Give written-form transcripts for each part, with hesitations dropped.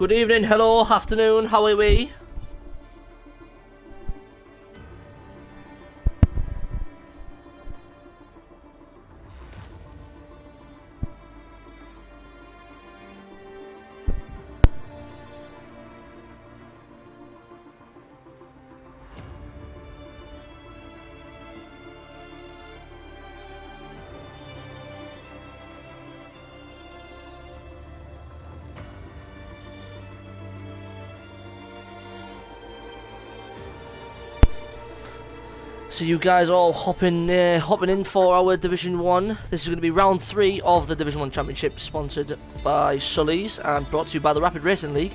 Good evening, hello, afternoon, how are we? So you guys all hopping in for our Division 1. This is going to be round 3 of the Division 1 Championship, sponsored by Sully's and brought to you by the Rapid Racing League,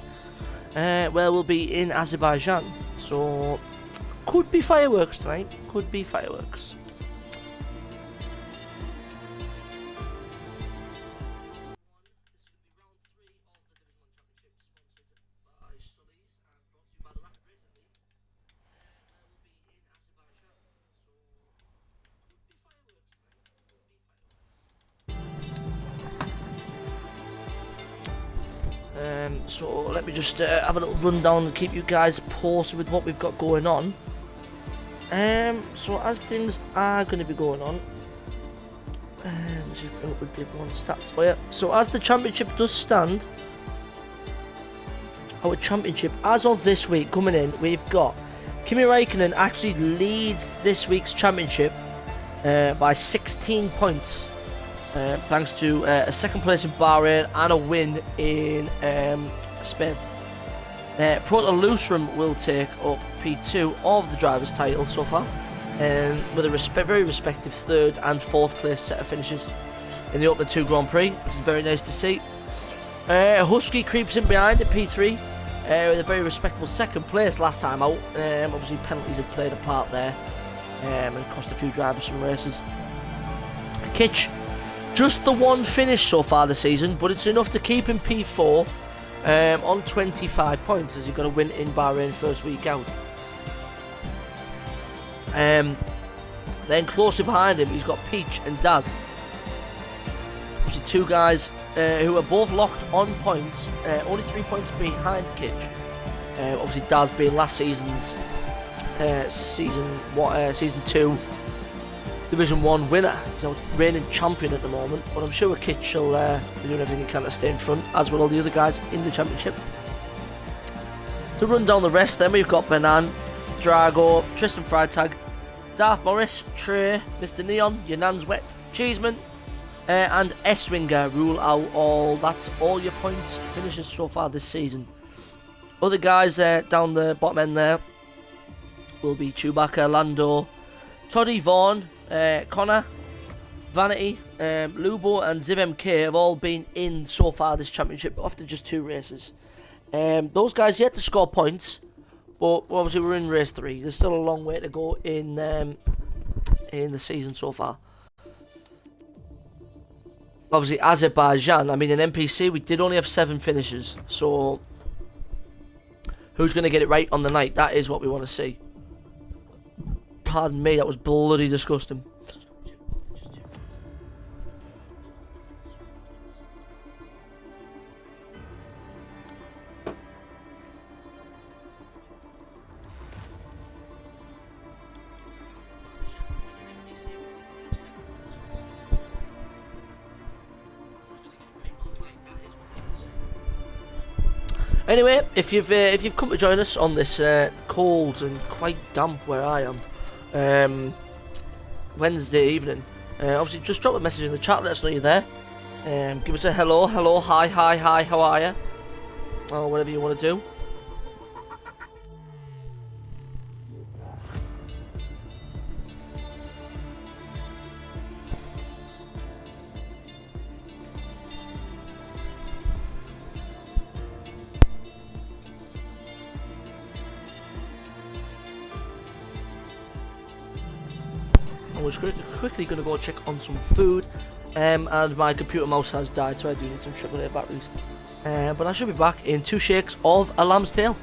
where we'll be in Azerbaijan. So, could be fireworks tonight, could be fireworks. So let me just have a little rundown and keep you guys posted with what we've got going on. So as things are going to be going on, just bring up the Div 1 stats for you. So as the championship does stand, our championship as of this week coming in, we've got Kimi Räikkönen actually leads this week's championship by 16 points. Thanks to a second place in Bahrain and a win in Spain. Proto Lustrum will take up P2 of the driver's title so far, with a very respective third and fourth place set of finishes in the Open 2 Grand Prix, which is very nice to see. Husky creeps in behind at P3 with a very respectable second place last time out. Obviously penalties have played a part there and cost a few drivers some races. Kitch, just the one finish so far this season, but it's enough to keep him P4 on 25 points as he's got a win in Bahrain first week out. Then closely behind him, he's got Peach and Daz. Which are two guys who are both locked on points, only 3 points behind Kitch. Obviously, Daz being last season's season 2 Division 1 winner. He's a reigning champion at the moment, but I'm sure Kitch will be doing everything he can to stay in front, as will all the other guys in the championship. To run down the rest, then we've got Benan, Drago, Tristan Freitag, Darth Morris, Trey, Mr. Neon, Yanan's Wet, Cheeseman, and Estwinger rule out all. That's all your points finishes so far this season. Other guys down the bottom end there will be Chewbacca, Lando, Toddy, Vaughan, Connor, Vanity, Lubo and Ziv MK have all been in so far this championship after just 2 races. Those guys yet to score points, but obviously we're in race 3. There's still a long way to go in the season so far. Obviously Azerbaijan, I mean in NPC we did only have 7 finishes, so who's going to get it right on the night? That is what we want to see. Pardon me, that was bloody disgusting. Anyway, if you've come to join us on this cold and quite damp where I am Wednesday evening, obviously just drop a message in the chat, let us know you're there. Give us a hello, hi, how are you? Or whatever you want to do. And we're quickly going to go check on some food, and my computer mouse has died, so I do need some AAA batteries. But I should be back in 2 shakes of a lamb's tail.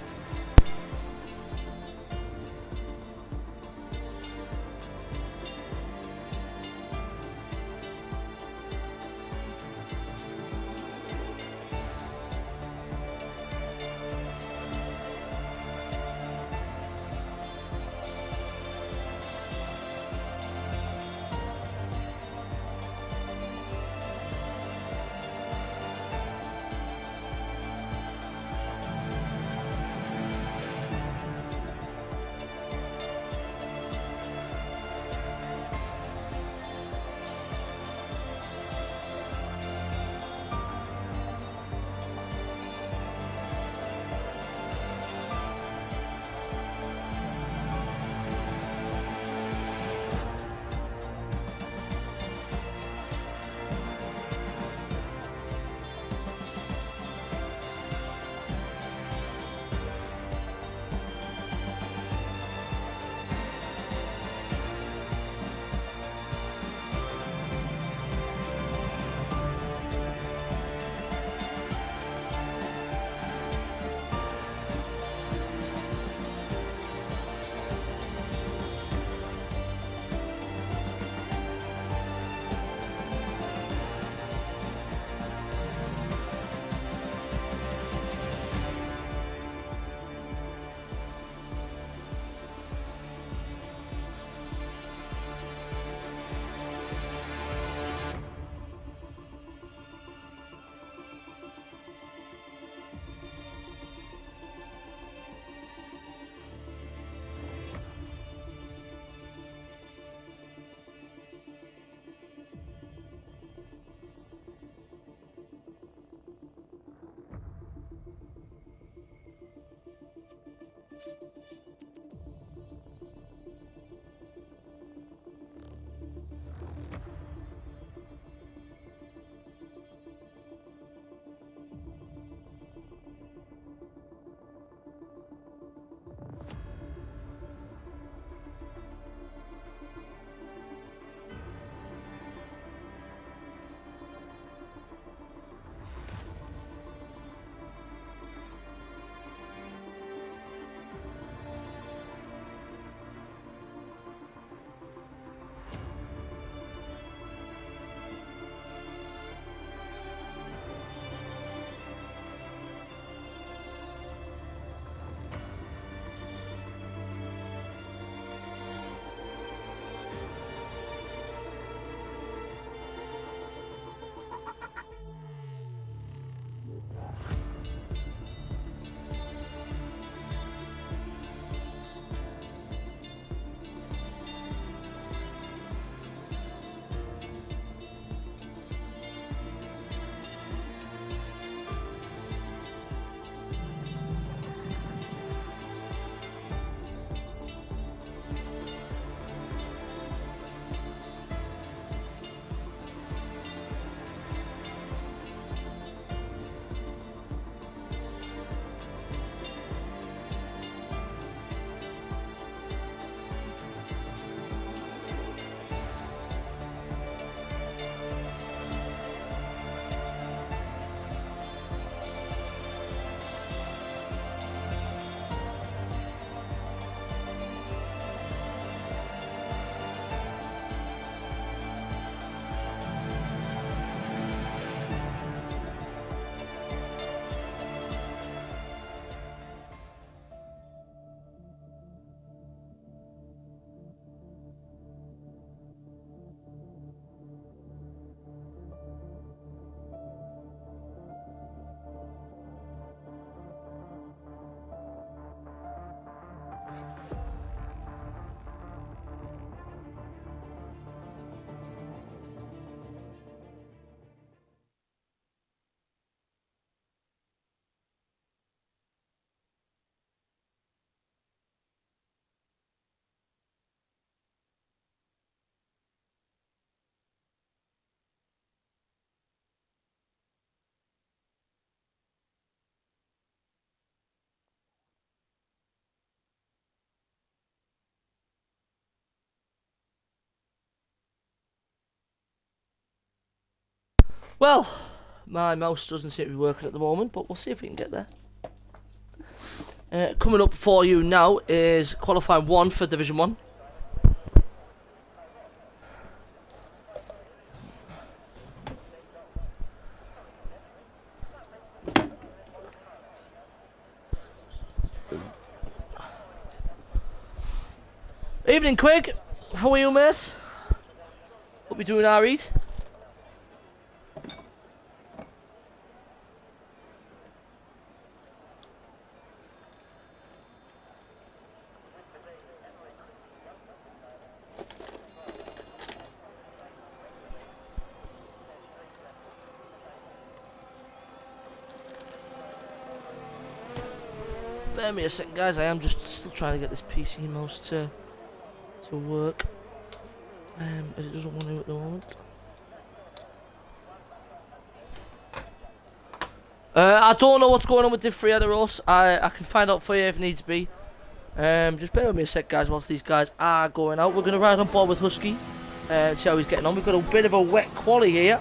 Well, my mouse doesn't seem to be working at the moment, but we'll see if we can get there. Coming up for you now is qualifying 1 for Division 1. Evening, Quig. How are you, mate? Hope you're doing alright. Bear me a second, guys. I am just still trying to get this PC mouse to work. As it doesn't want to at the moment. I don't know what's going on with Div 3 Aderos. I can find out for you if needs be. Just bear with me a sec, guys, whilst these guys are going out. We're going to ride on board with Husky and see how he's getting on. We've got a bit of a wet quali here.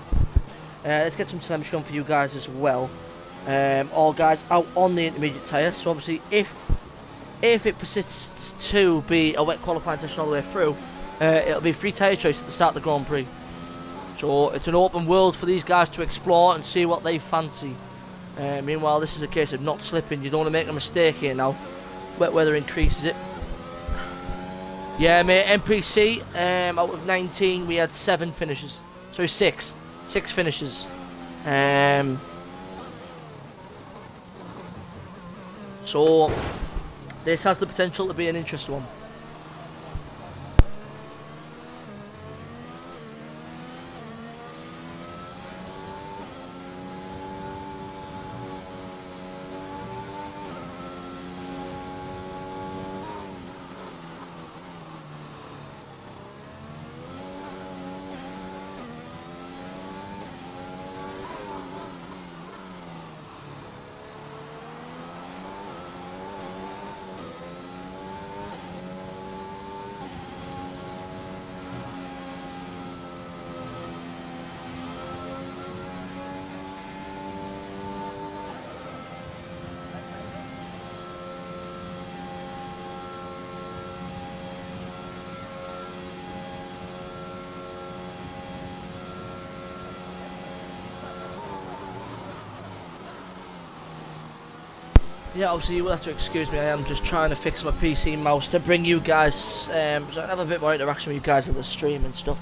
Let's get some telemetry on for you guys as well. All guys out on the intermediate tyre. So obviously, if it persists to be a wet qualifying session all the way through, it'll be free tyre choice at the start of the Grand Prix. So it's an open world for these guys to explore and see what they fancy. Meanwhile, this is a case of not slipping. You don't want to make a mistake here now. Wet weather increases it. Yeah, mate, NPC, out of 19, we had 7 finishes. Sorry, 6. 6 finishes. So, this has the potential to be an interesting one. Yeah, obviously you will have to excuse me, I am just trying to fix my PC mouse to bring you guys, so I can have a bit more interaction with you guys in the stream and stuff.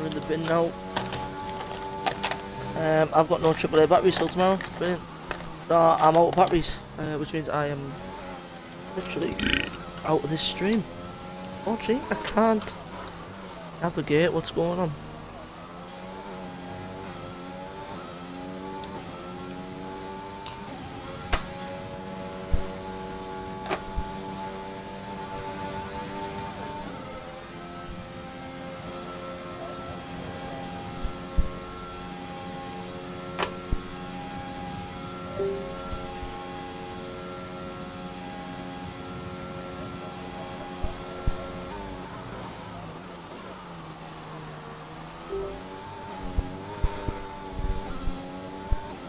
in the bin now. I've got no AAA batteries till tomorrow. Brilliant. I'm out of batteries, which means I am literally out of this stream. Oh gee, I can't navigate what's going on.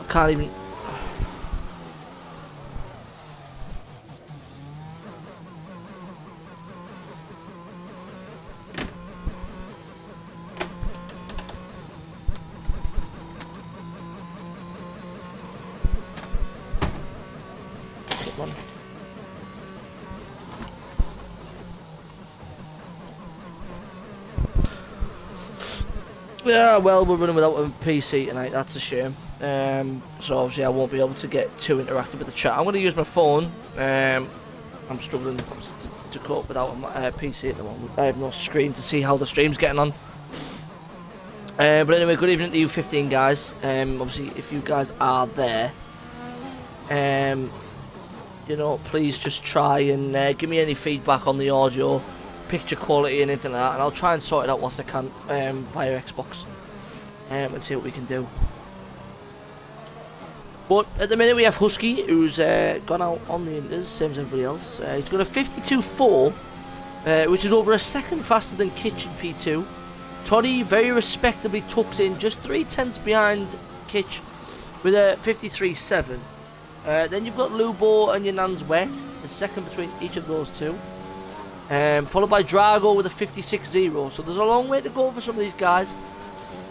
Can't even. Come on. Yeah, well, we're running without a PC tonight. That's a shame. So obviously I won't be able to get too interactive with the chat. I'm going to use my phone. I'm struggling to cope without a PC at the moment. I have no screen to see how the stream's getting on. But anyway, good evening to you 15 guys. Obviously, if you guys are there, you know, please just try and give me any feedback on the audio, picture quality and anything like that, and I'll try and sort it out whilst I can via Xbox and see what we can do. But at the minute we have Husky, who's gone out on the Inters, same as everybody else. He's got a 52.4, which is over a second faster than Kitch in P2. Toddy very respectably tucks in just 0.3 behind Kitch with a 53.7. Then you've got Lubo and your Nan's Wet, the second between each of those two. Followed by Drago with a 56.0. So there's a long way to go for some of these guys.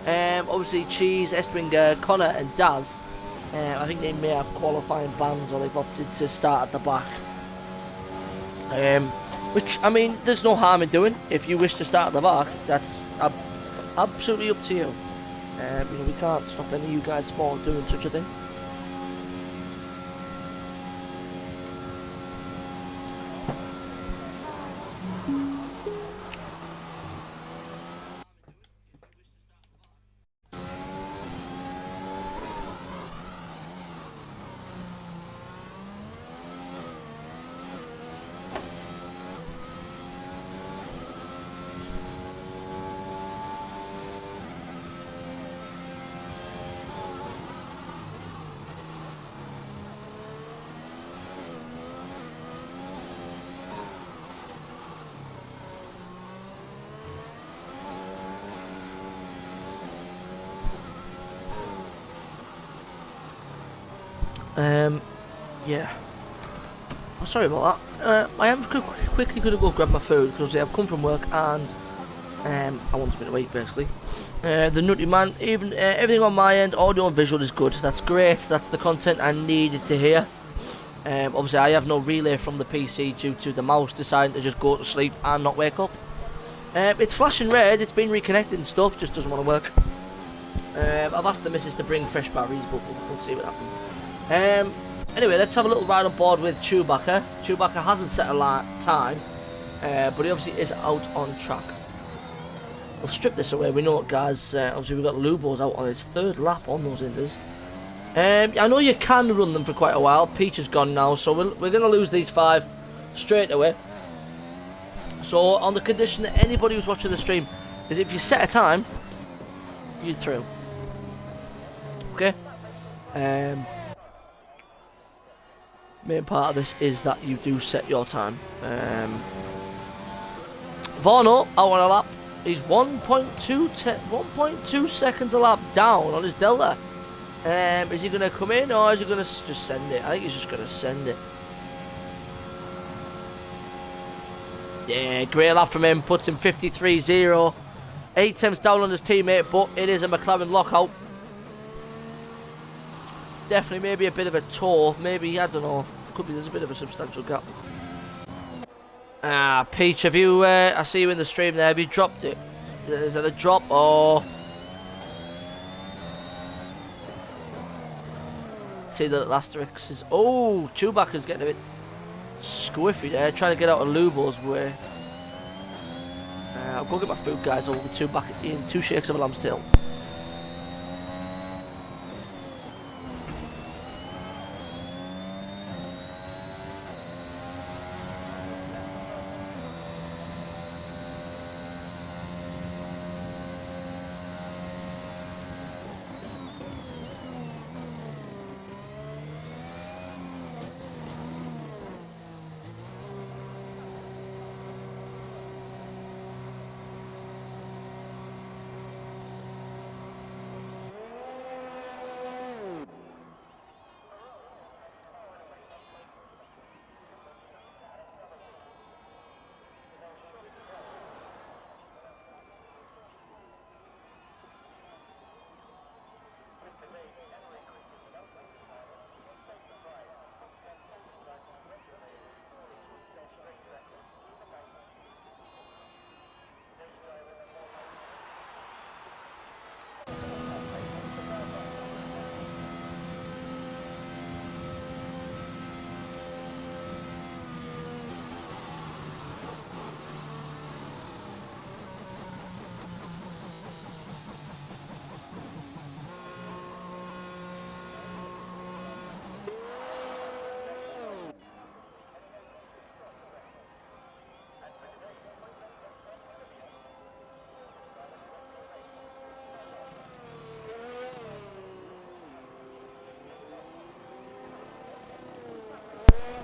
Obviously Cheese, Estringer, Connor and Daz. I think they may have qualifying bans or they've opted to start at the back. Which, I mean, there's no harm in doing. If you wish to start at the back, that's absolutely up to you. You know, we can't stop any of you guys from doing such a thing. Yeah. Oh, sorry about that. I am quickly going to go grab my food because I've come from work and I want something to eat basically. The Nutty Man, even everything on my end, audio and visual is good. That's great. That's the content I needed to hear. Obviously, I have no relay from the PC due to the mouse deciding to just go to sleep and not wake up. It's flashing red. It's been reconnected and stuff. Just doesn't want to work. I've asked the missus to bring fresh batteries, but we'll see what happens. Anyway, let's have a little ride on board with Chewbacca. Chewbacca hasn't set a time, but he obviously is out on track. We'll strip this away. We know what, guys. Obviously, we've got Lubo's out on his third lap on those Inders. I know you can run them for quite a while. Peach is gone now, so we're going to lose these 5 straight away. So, on the condition that anybody who's watching the stream is if you set a time, you're through. Okay? Main part of this is that you do set your time. Varno out on a lap. He's 1.2 seconds a lap down on his delta. Is he going to come in or is he going to just send it? I think he's just going to send it. Yeah, great lap from him. Puts him 53.0. 8 attempts down on his teammate, but it is a McLaren lockout. Definitely maybe a bit of a tour. Maybe, I don't know. Could be there's a bit of a substantial gap. Peach, have you, I see you in the stream there. Have you dropped it? Is that a drop? Oh. See the Asterix is. Oh, Chewbacca's getting a bit squiffy there, trying to get out of Lubo's way. I'll go get my food, guys. I'll be Chewbacca eating 2 shakes of a lamb's tail.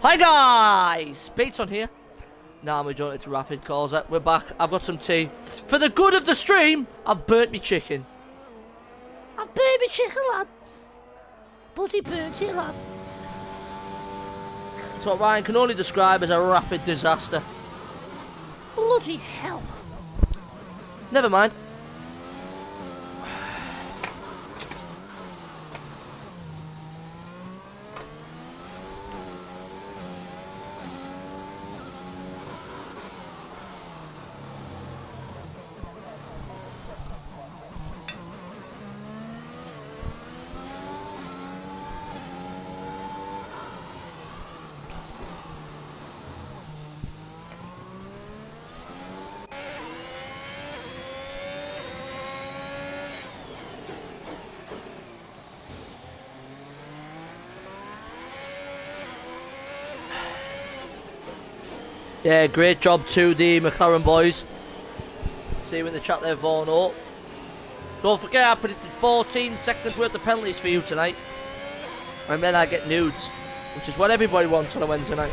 Hi guys, Bates on here. Now I'm adjourned to Rapid Calls. We're back. I've got some tea. For the good of the stream, I've burnt me chicken. I've burnt me chicken, lad. Bloody burnt it, lad. That's what Ryan can only describe as a rapid disaster. Bloody hell. Never mind. Yeah, great job to the McLaren boys. See you in the chat there, Vaughan O. Don't forget, I predicted 14 seconds worth of penalties for you tonight. And then I get nudes, which is what everybody wants on a Wednesday night.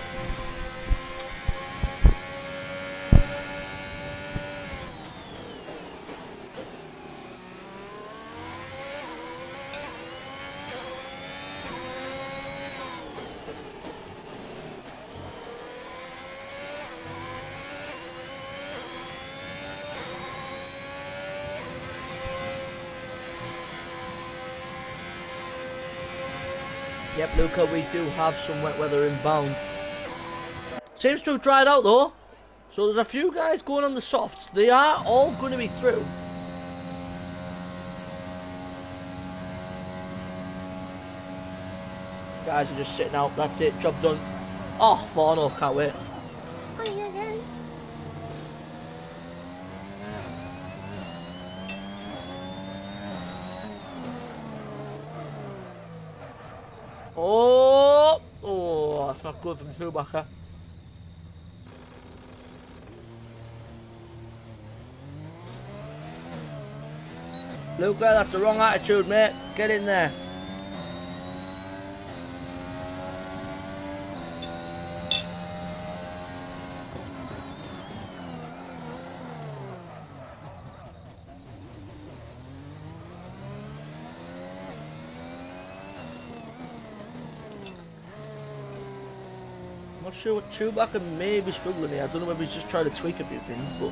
Yep, Luca, we do have some wet weather inbound. Seems to have dried out though. So there's a few guys going on the softs. They are all going to be through. Guys are just sitting out. That's it. Job done. Oh, Bono, can't wait. Oh, that's not good from Schumacher. Luca, that's the wrong attitude, mate. Get in there. I'm not sure what Chewbacca may be struggling here. I don't know whether he's just trying to tweak a few things, but...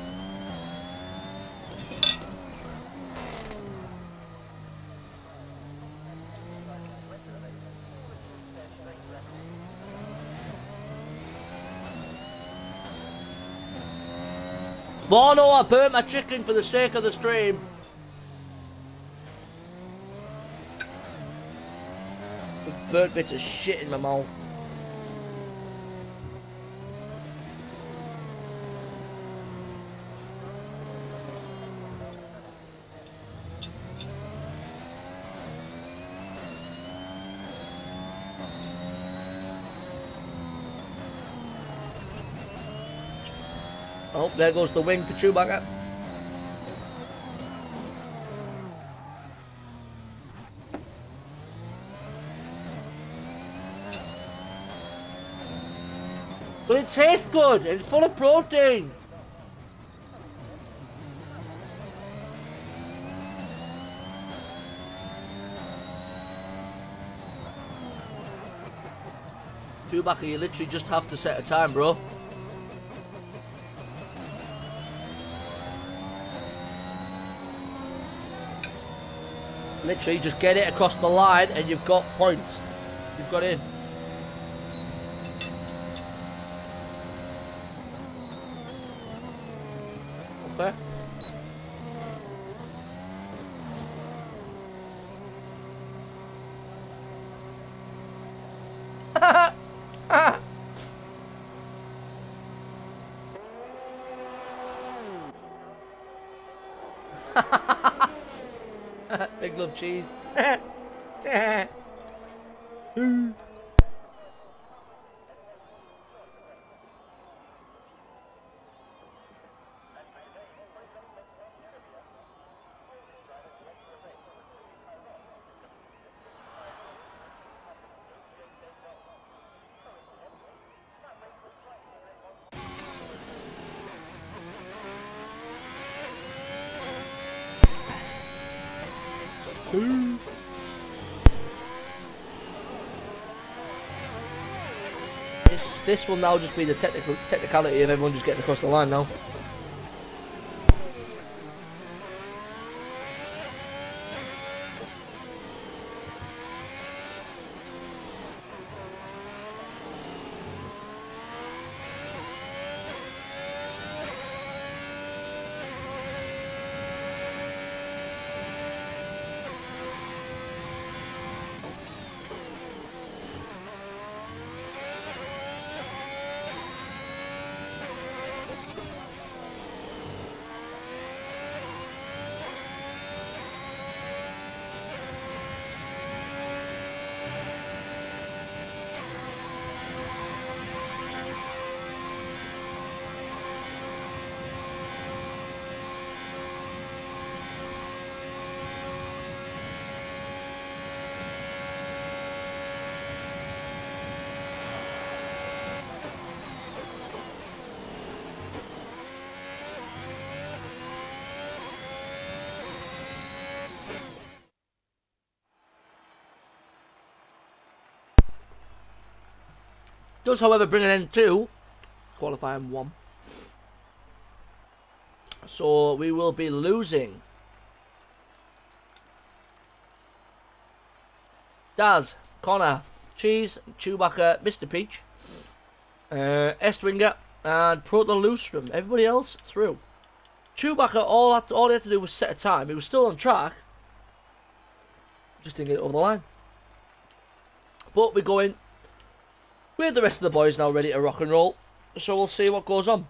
Oh no, I burnt my chicken for the sake of the stream. The burnt bits of shit in my mouth. Oh, there goes the wing for Chewbacca. But it tastes good. It's full of protein. Chewbacca, you literally just have to set a time, bro. Literally, just get it across the line and you've got points. You've got in. Okay. Big love cheese. This will now just be the technicality of everyone just getting across the line now. Does, however, bring an end to qualifying 1. So we will be losing Daz, Connor, Cheese, Chewbacca, Mr. Peach, Estwinger, and Proto Lustrum. Everybody else through. Chewbacca, all he had to do was set a time. He was still on track. Just didn't get it over the line. But we're going with the rest of the boys now ready to rock and roll. So we'll see what goes on.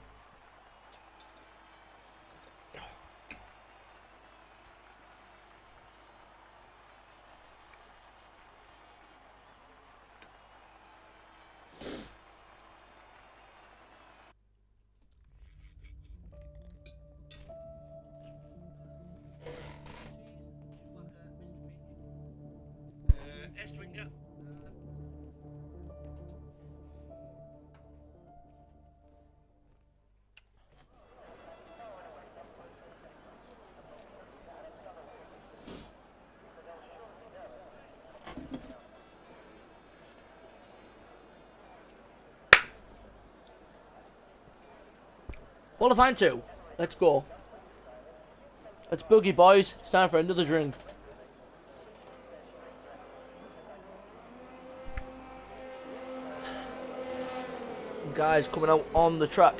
Qualifying 2. Let's go. Let's boogie, boys. It's time for another drink. Some guys coming out on the track.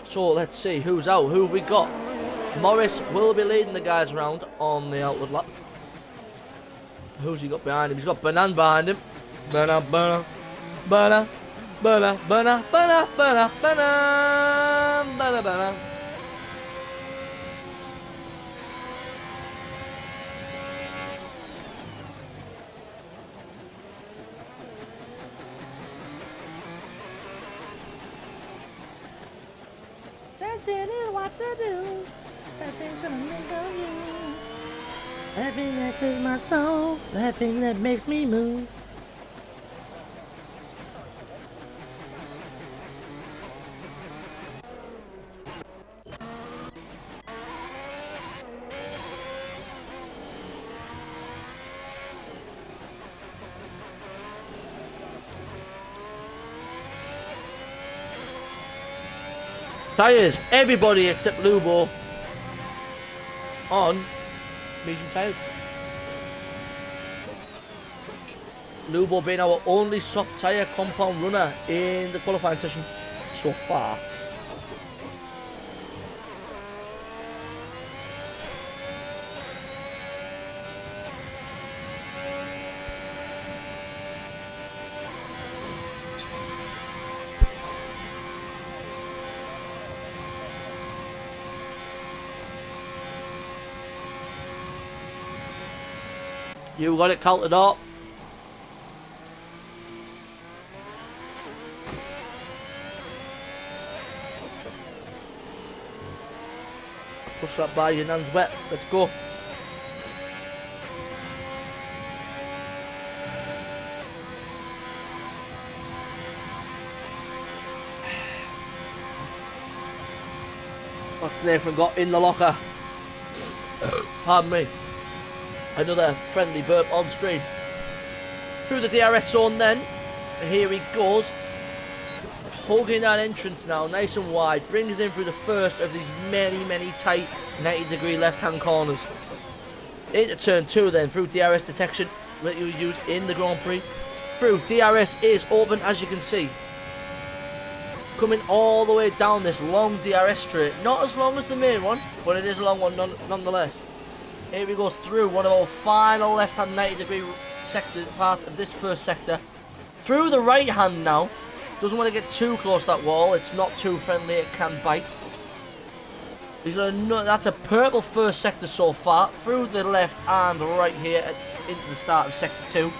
So let's see who's out. Who have we got? Morris will be leading the guys around on the outward lap. Who's he got behind him? He's got Banan behind him. Banan, Banan, Banan, Banan, Banan, Banan, Banan, Banan, Banan, Banan. What to do? Everything's gonna make of you. Everything that clears my soul. Everything that makes me move. Tyres, everybody except Lubo on medium tyres. Lubo being our only soft tyre compound runner in the qualifying session so far. You got it counted up. Push that by, your hands wet. Let's go. What's Nathan got in the locker? Pardon me. Another friendly burp on stream. Through the DRS zone then. Here he goes. Holding that entrance now, nice and wide. Brings in through the first of these many tight 90-degree left-hand corners. Into turn 2 then, through DRS detection that you use in the Grand Prix. Through, DRS is open as you can see. Coming all the way down this long DRS straight. Not as long as the main one, but it is a long one nonetheless. Here he goes through one of our final left-hand 90-degree sector parts of this first sector. Through the right hand now. Doesn't want to get too close to that wall. It's not too friendly. It can bite. That's a purple first sector so far. Through the left and right here into the start of sector 2.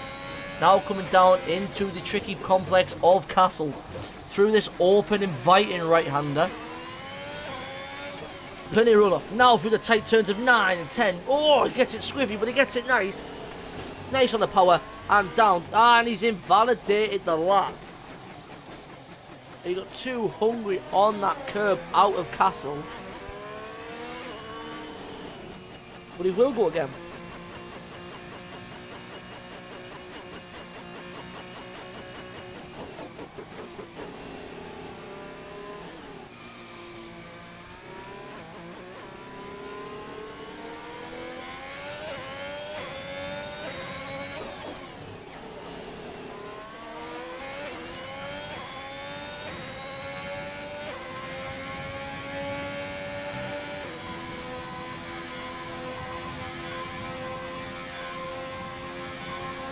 Now coming down into the tricky complex of Castle. Through this open, inviting right-hander. Plenty of roll-off. Now through the tight turns of 9 and 10. Oh, he gets it squiffy, but he gets it nice. Nice on the power. And down. And he's invalidated the lap. He got too hungry on that curb out of Castle. But he will go again.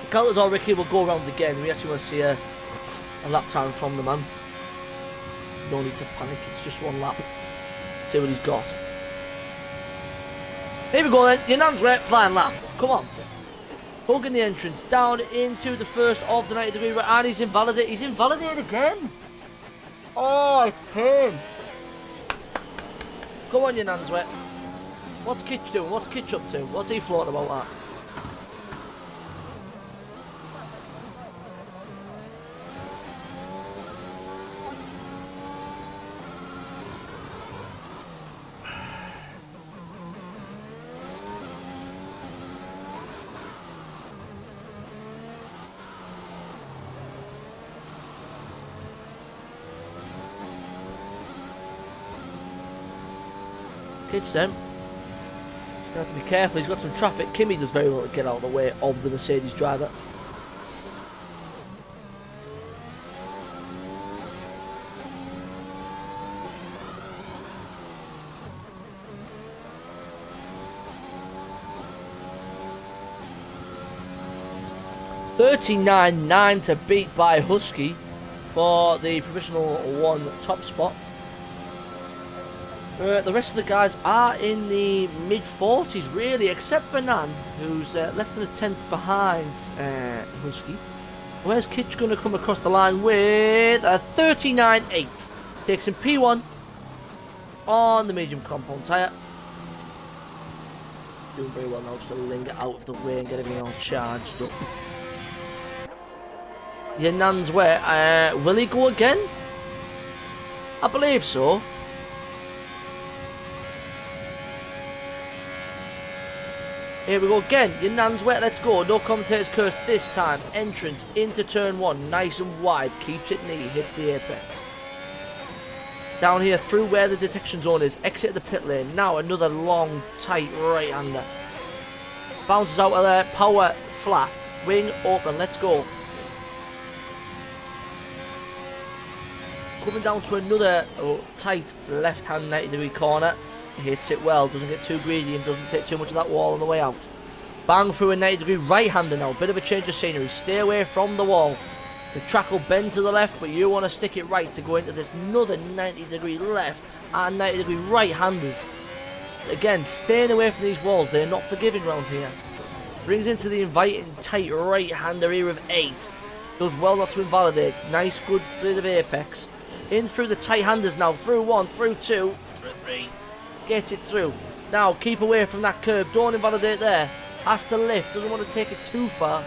Caltador Ricky will go around again. We actually want to see a lap time from the man. No need to panic, it's just one lap. See what he's got. Here we go then, Yanan's wet flying lap. Come on. Hugging the entrance down into the first of the 90-degree right, and he's invalidated. He's invalidated again. Oh, it's pain. Come on, Yanan's wet. What's Kitch doing? What's Kitch up to? What's he floating about that? Kitch then. He's going to have to be careful, he's got some traffic. Kimi does very well to get out of the way of the Mercedes driver. 39.9 to beat by Husky for the provisional 1 top spot. The rest of the guys are in the mid-40s, really, except for Nan, who's less than a tenth behind Husky. Where's Kitch going to come across the line with a 39.8? Takes him P1 on the medium compound tyre. Doing very well now, just to linger out of the way and get everything all charged up. Yeah, Nan's where? Will he go again? I believe so. Here we go again. Your Nan's wet. Let's go. No commentator's curse this time. Entrance into turn 1. Nice and wide. Keeps it neat. Hits the apex. Down here through where the detection zone is. Exit the pit lane. Now another long, tight right-hander. Bounces out of there. Power flat. Wing open. Let's go. Coming down to another tight left-hand 90-degree corner. Hits it well, doesn't get too greedy and doesn't take too much of that wall on the way out. Bang through a 90-degree right-hander now. Bit of a change of scenery. Stay away from the wall. The track will bend to the left, but you want to stick it right to go into this another 90-degree left and 90-degree right-handers. So again, staying away from these walls. They're not forgiving round here. Brings into the inviting tight right-hander here of 8. Does well not to invalidate. Nice, good bit of apex. In through the tight handers now. Through 1, through 2, through 3. Gets it through. Now keep away from that curb. Don't invalidate there. Has to lift. Doesn't want to take it too far.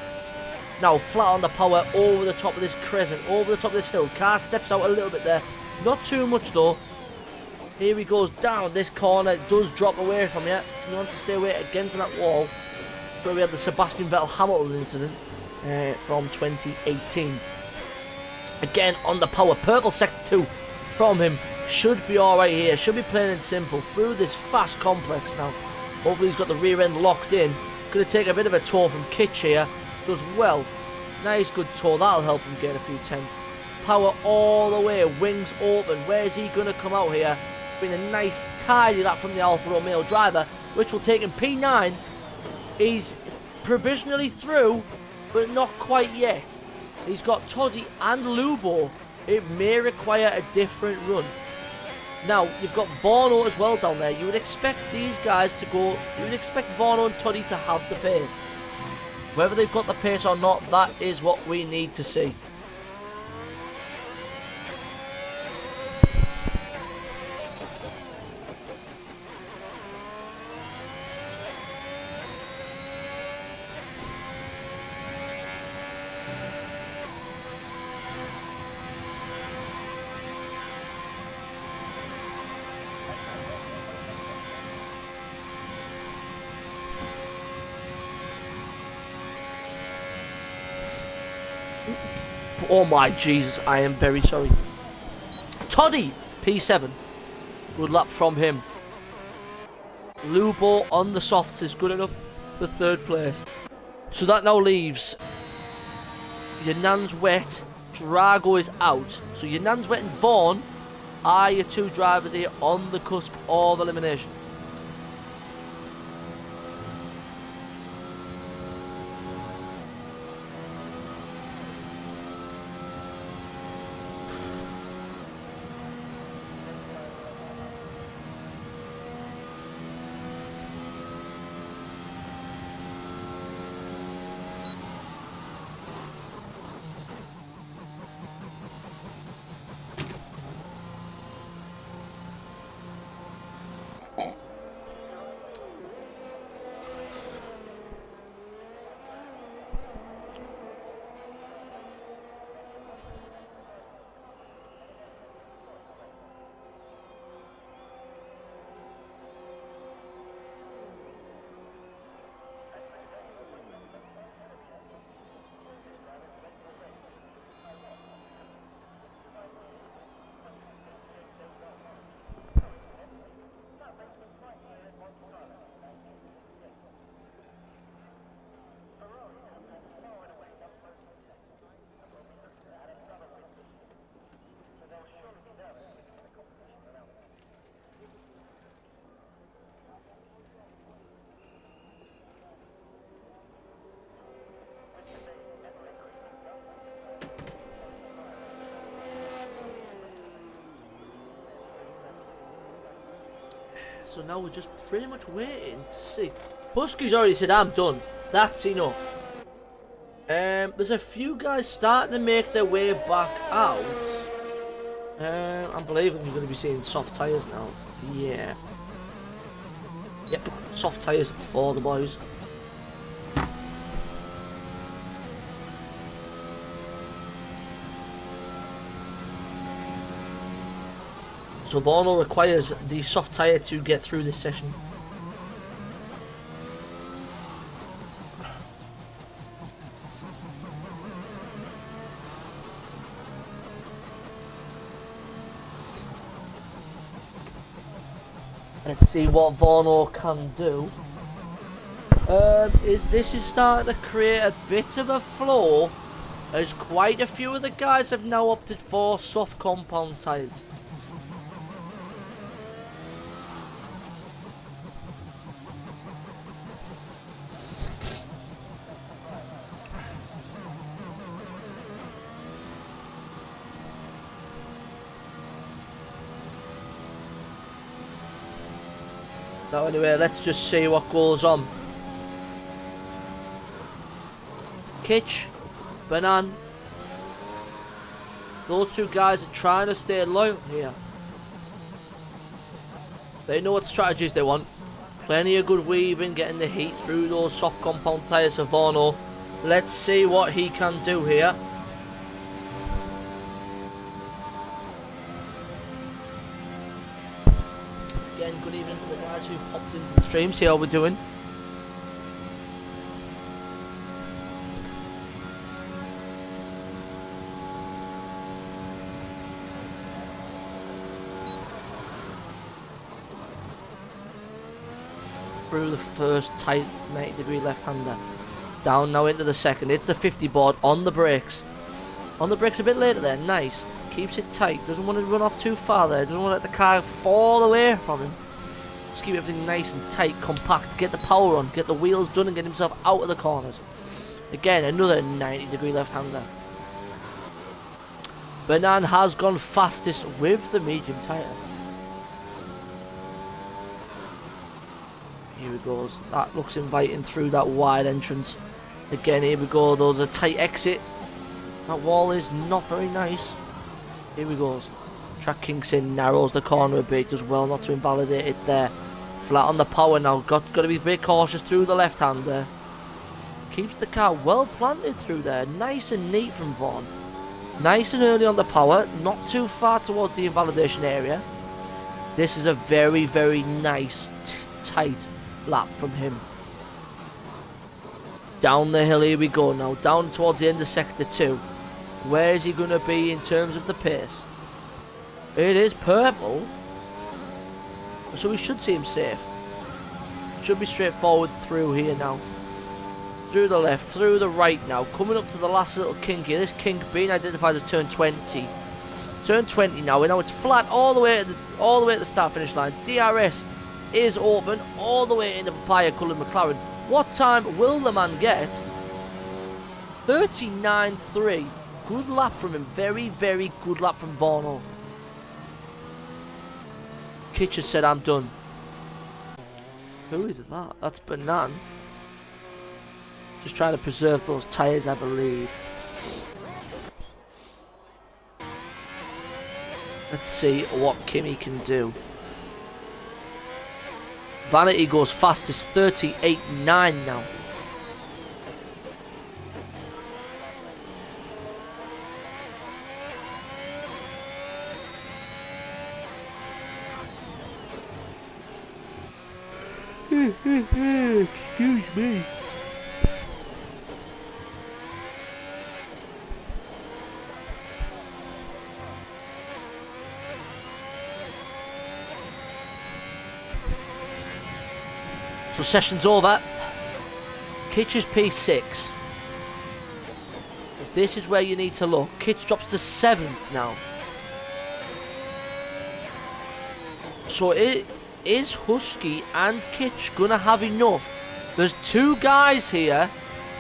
Now flat on the power over the top of this crescent. Over the top of this hill. Car steps out a little bit there. Not too much though. Here he goes down this corner. It does drop away from you. So you want to stay away again from that wall. Where we had the Sebastian Vettel Hamilton incident from 2018. Again on the power. Purple sector 2 from him. Should be alright here. Should be plain and simple. Through this fast complex now. Hopefully he's got the rear end locked in. Going to take a bit of a tour from Kitch here. Does well. Nice good tour. That'll help him get a few tenths. Power all the way. Wings open. Where's he going to come out here? Bring a nice tidy lap from the Alfa Romeo driver. Which will take him P9. He's provisionally through. But not quite yet. He's got Toddy and Lubo. It may require a different run. Now, you've got Vorno as well down there. You would expect these guys to go... You would expect Vorno and Toddy to have the pace. Whether they've got the pace or not, that is what we need to see. Oh my Jesus, I am very sorry. Toddy, P7. Good lap from him. Lubo on the softs is good enough for 3rd place. So that now leaves Yanan's wet, Drago is out. So Yanan's wet and Vaughn are your 2 drivers here on the cusp of elimination. So now we're just pretty much waiting to see. Husky's already said, I'm done. That's enough. There's a few guys starting to make their way back out. I'm believing we're going to be seeing soft tyres now. Yeah. Yep, soft tyres for the boys. So Borno requires the soft tyre to get through this session. Let's see what Borno can do. This is starting to create a bit of a flow, as quite a few of the guys have now opted for soft compound tyres. Now anyway, let's just see what goes on. Kitch, Banan. Those two guys are trying to stay low here. They know what strategies they want. Plenty of good weaving, getting the heat through those soft compound tyres for Borno. Let's see what he can do here. Again, good evening to the guys who popped into the stream. See how we're doing. Through the first tight 90-degree left-hander. Down now into the second. It's the 50 board on the brakes. On the brakes a bit later there. Nice. Keeps it tight. Doesn't want to run off too far there. Doesn't want to let the car fall away from him. Just keep everything nice and tight, compact. Get the power on. Get the wheels done and get himself out of the corners. Again, another 90-degree left-hander. Banan has gone fastest with the medium tyre. Here he goes. That looks inviting through that wide entrance. Again, here we go. There's a tight exit. That wall is not very nice. Here we goes. Track kinks in, narrows the corner a bit. Does well not to invalidate it there. Flat on the power now. Got to be a bit cautious through the left hand there. Keeps the car well planted through there. Nice and neat from Vaughn. Nice and early on the power. Not too far towards the invalidation area. This is a very, very nice, tight lap from him. Down the hill, here we go now. Down towards the end of sector 2. Where is he going to be in terms of the pace? It is purple. So we should see him safe. Should be straightforward through here now. Through the left, through the right now. Coming up to the last little kink here. This kink being identified as turn 20. Turn 20 now. Now it's flat all the way at the start finish line. DRS is open all the way in the papaya coloured McLaren. What time will the man get? 39.3. Good lap from him. Very, very good lap from Borno. Kitch has said, I'm done. Who is that? That's Banan. Just trying to preserve those tyres, I believe. Let's see what Kimmy can do. Vanity goes fastest, 38.9 now. Excuse me. So session's over. Kitch is P6. This is where you need to look. Kitch drops to 7th now. So is Husky and Kitch gonna have enough? There's two guys here.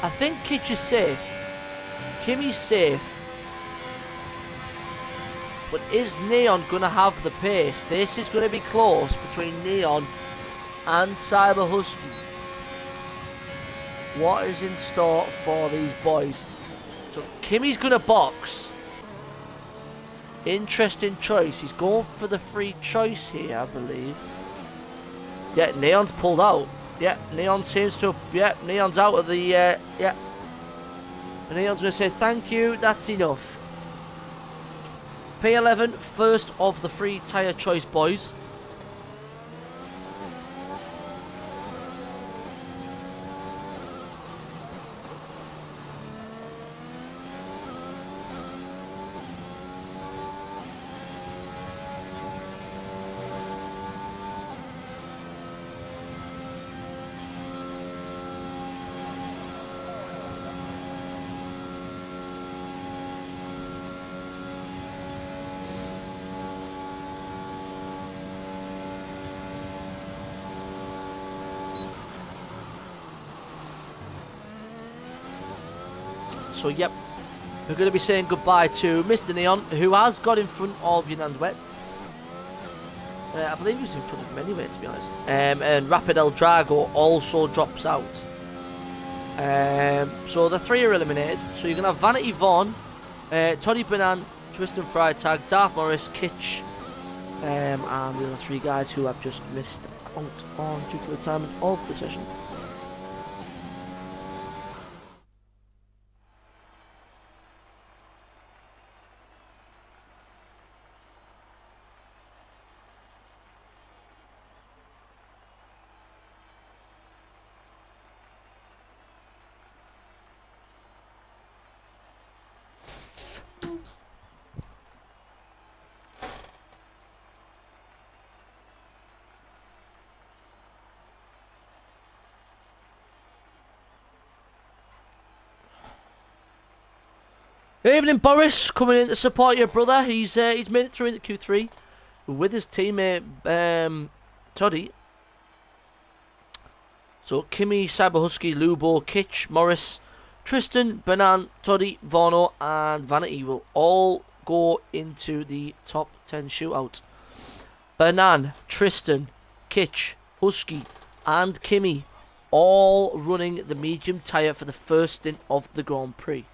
I think Kitch is safe. Kimmy's safe. But is Neon going to have the pace? This is going to be close between Neon and Cyber Husky. What is in store for these boys? So Kimmy's going to box. Interesting choice. He's going for the free choice here, I believe. Yeah, Neon's pulled out. Yeah, Neon seems to... Yeah, Neon's out of the... yeah. And Neon's going to say, thank you, that's enough. P11, first of the free tyre choice, boys. So, yep, we're going to be saying goodbye to Mr. Neon, who has got in front of Yunan's Wet. I believe he was in front of him anyway, to be honest. And Rapid El Drago also drops out. So the three are eliminated. So you're going to have Vanity Vaughn, Toddy Banan, Tristan Freitag, Darth Morris, Kitch, and the other three guys who have just missed out on due to the timing of the session. Evening, Boris, coming in to support your brother. He's made it through into Q3 with his teammate Toddy. So Kimmy, Cyber Husky, Lubo, Kitch, Morris, Tristan, Banan, Toddy, Vorno, and Vanity will all go into the top 10 shootout. Banan, Tristan, Kitch, Husky, and Kimmy all running the medium tyre for the first stint of the Grand Prix.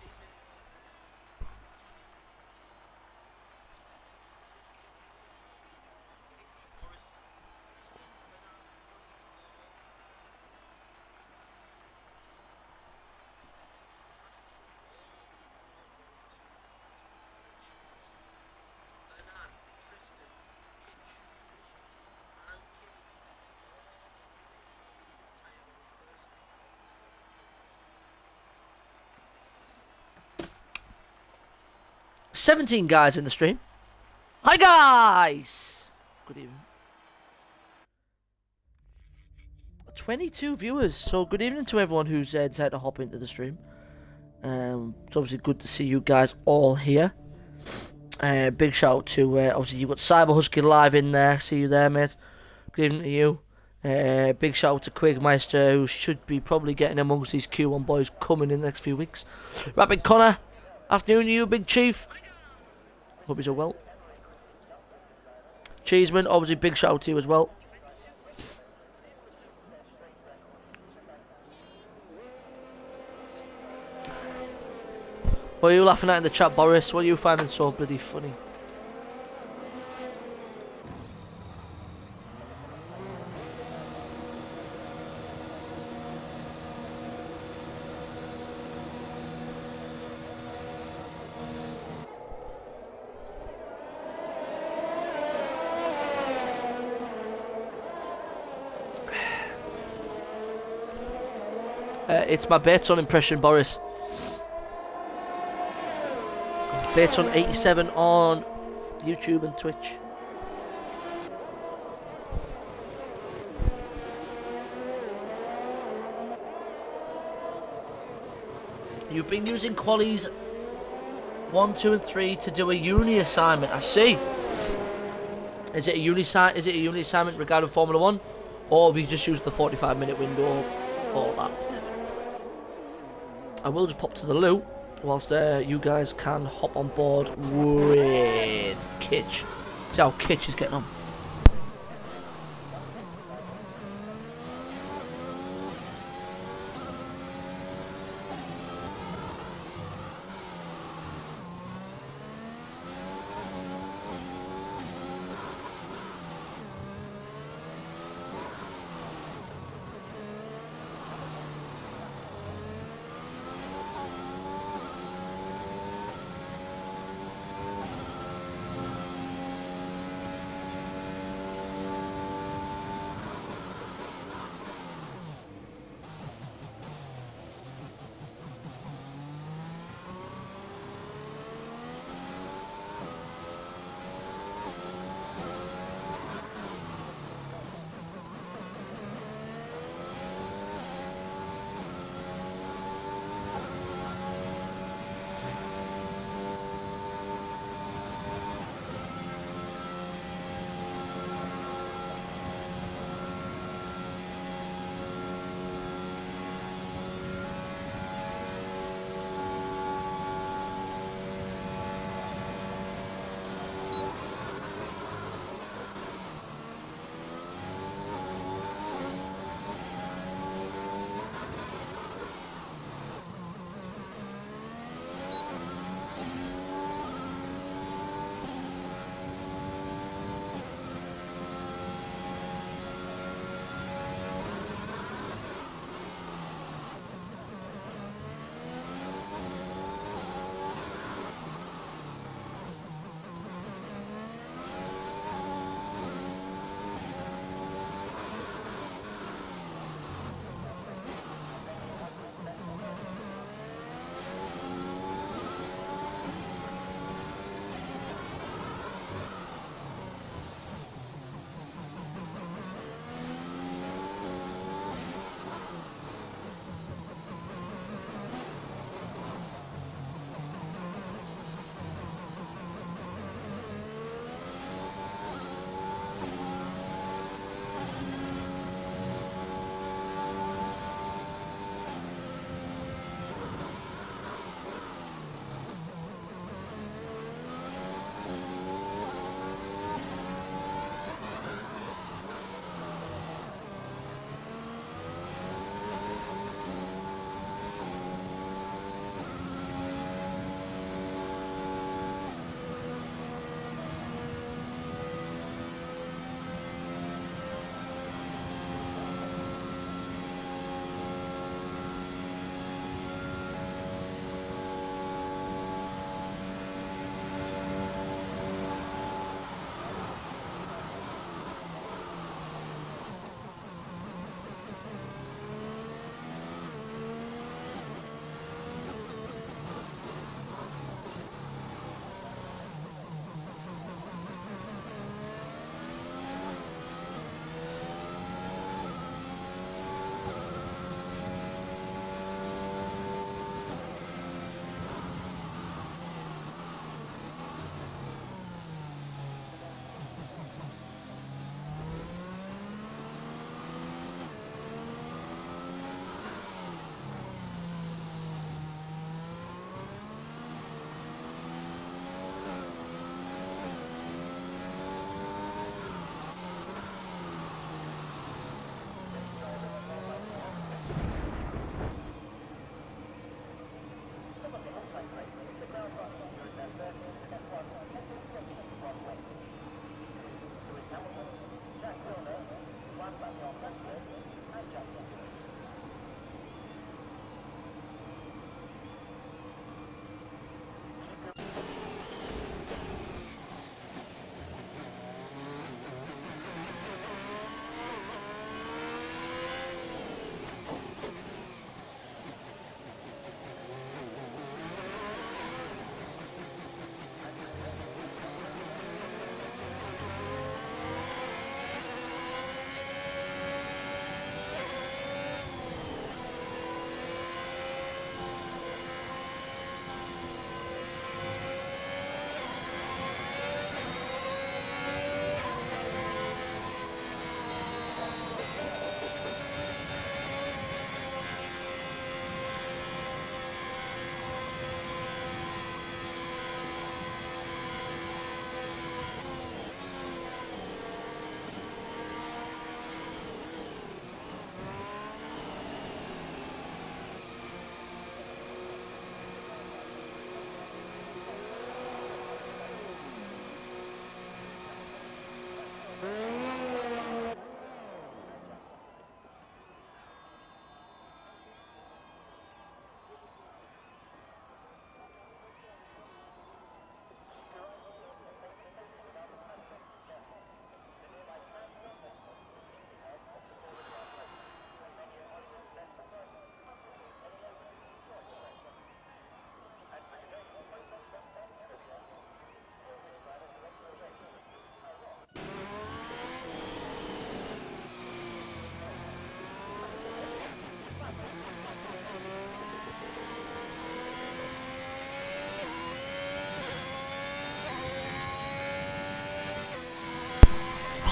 $17 guys in the stream. Hi guys! Good evening. 22 viewers, so good evening to everyone who's decided to hop into the stream. It's obviously good to see you guys all here. Big shout out to, obviously you've got Cyber Husky live in there, see you there mate. Good evening to you. Big shout out to Quigmeister, who should be probably getting amongst these Q1 boys coming in the next few weeks. Rapid Connor, afternoon to you Big Chief. Hope you're well. Cheeseman, obviously big shout out to you as well. What are you laughing at in the chat, Boris? What are you finding so bloody funny? It's my Bateson impression, Boris. Bateson 87 on YouTube and Twitch. You've been using qualies 1, 2, and 3 to do a uni assignment. I see. Is it a uni assignment regarding Formula 1, or have you just used the 45-minute window for that? I will just pop to the loo whilst you guys can hop on board with Kitch. See how Kitch is getting on.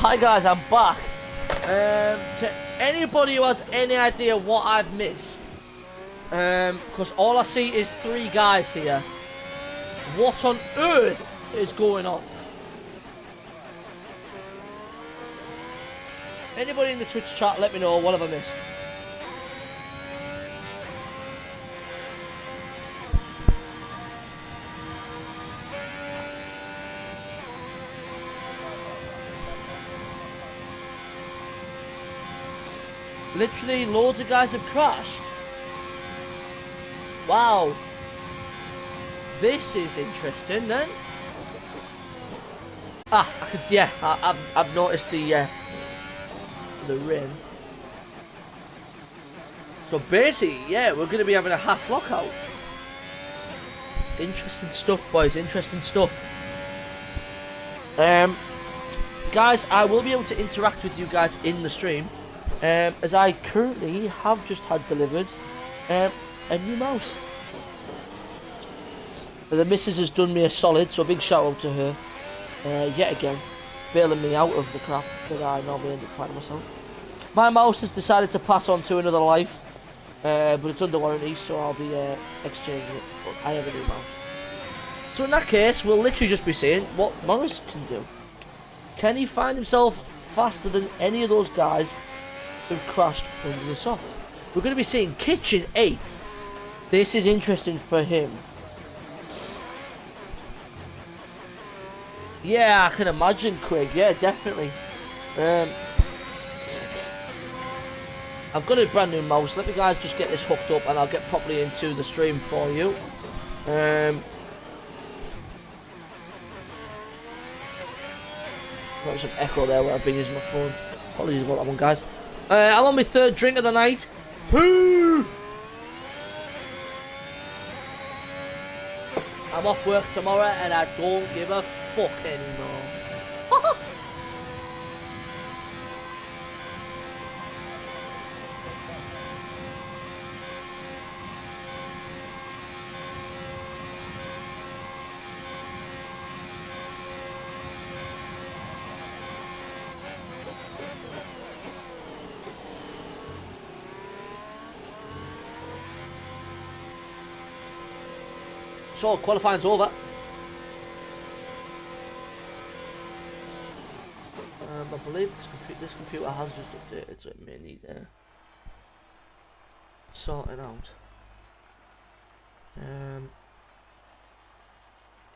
Hi guys, I'm back. To anybody who has any idea what I've missed, because all I see is 3 guys here. What on earth is going on? Anybody in the Twitch chat, let me know, what have I missed? Literally, loads of guys have crashed. Wow. This is interesting then. I've noticed the rim. So basically, yeah, we're going to be having a Haas lockout. Interesting stuff, boys. Interesting stuff. Guys, I will be able to interact with you guys in the stream. As I currently have just had delivered a new mouse. The missus has done me a solid, so big shout out to her. Yet again, bailing me out of the crap that I normally end up finding myself. My mouse has decided to pass on to another life, but it's under warranty, so I'll be exchanging it. But I have a new mouse. So in that case, we'll literally just be seeing what Morris can do. Can he find himself faster than any of those guys who've crashed under the soft? We're going to be seeing Kitchen 8th. This is interesting for him. Yeah, I can imagine, Quig. Yeah, definitely. I've got a brand new mouse. Let me guys just get this hooked up and I'll get properly into the stream for you. Got some echo there where I've been using my phone. Apologies about that one, guys. I'm on my 3rd drink of the night. Woo! I'm off work tomorrow and I don't give a fuck anymore. So, qualifying's over. I believe this computer has just updated, so it may need sorting out.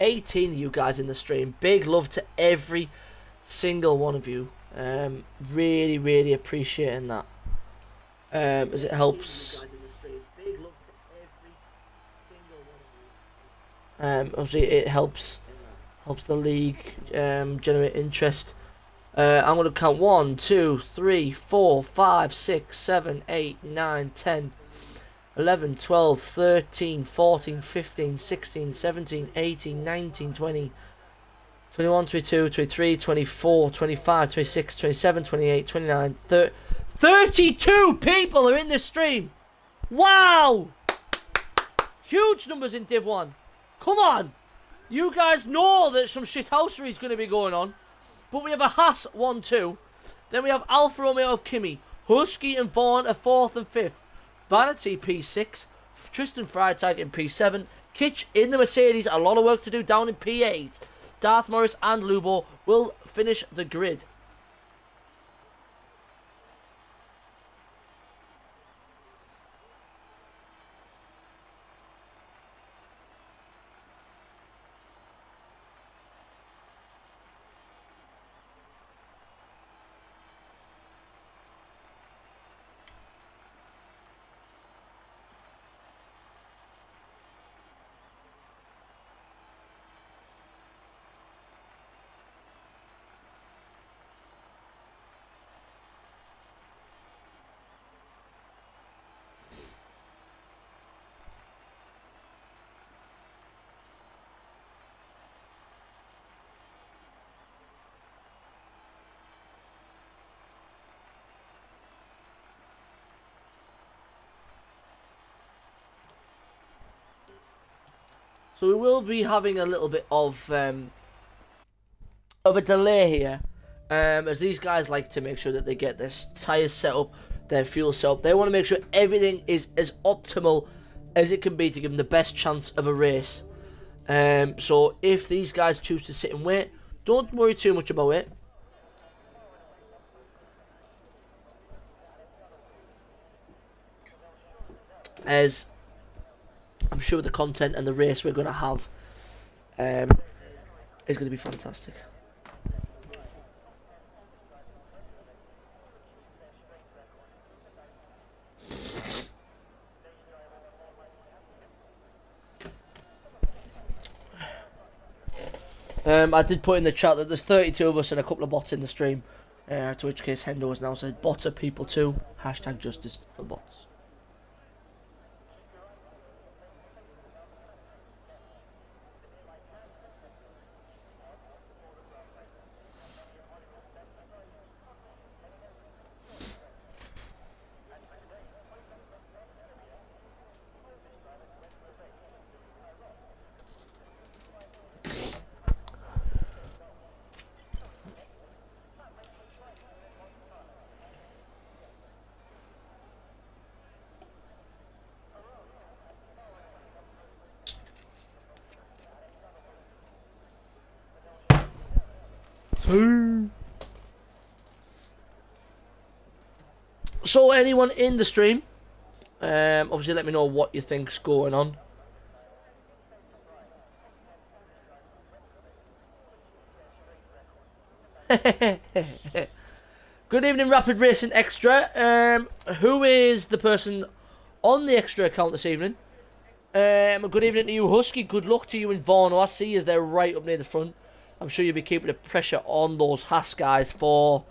18 of you guys in the stream. Big love to every single one of you. Really, really appreciating that. As it helps. Obviously it helps the league generate interest. I'm going to count 1, 2, 3, 4, 5, 6, 7, 8, 9, 10, 11, 12, 13, 14, 15, 16, 17, 18, 19, 20, 21, 22, 23, 24, 25, 26, 27, 28, 29, 30. 32 people are in this stream! Wow! Huge numbers in Div 1. Come on! You guys know that some shithousery is going to be going on. But we have a Haas 1-2. Then we have Alfa Romeo of Kimi. Husky and Vaughn are 4th and 5th. Vanity P6. Tristan Freitag in P7. Kitch in the Mercedes. A lot of work to do down in P8. Darth Morris and Lubo will finish the grid. So we will be having a little bit of a delay here. as these guys like to make sure that they get their tyres set up, their fuel set up. They want to make sure everything is as optimal as it can be to give them the best chance of a race. So if these guys choose to sit and wait, don't worry too much about it. As I'm sure the content and the race we're going to have is going to be fantastic. I did put in the chat that there's 32 of us and a couple of bots in the stream, to which case Hendo has now said bots are people too, hashtag justice for bots. So anyone in the stream, obviously let me know what you think's going on. Good evening, Rapid Racing Extra. Who is the person on the extra account this evening? Good evening to you, Husky. Good luck to you in Vaughan. I see as they're right up near the front. I'm sure you'll be keeping the pressure on those Haas guys for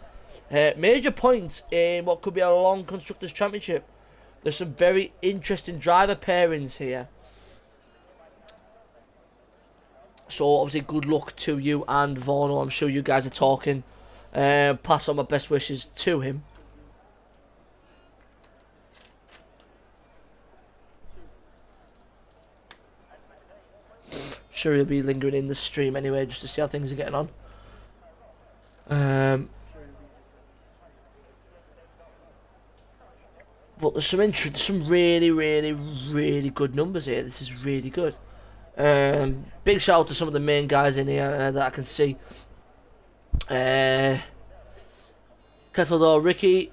major points in what could be a long Constructors' Championship. There's some very interesting driver pairings here. So obviously good luck to you and Vorno. I'm sure you guys are talking. Pass on my best wishes to him. Sure he'll be lingering in the stream anyway, just to see how things are getting on. But there's some really good numbers here. This is really good. Big shout out to some of the main guys in here that I can see. Kettledor, Ricky.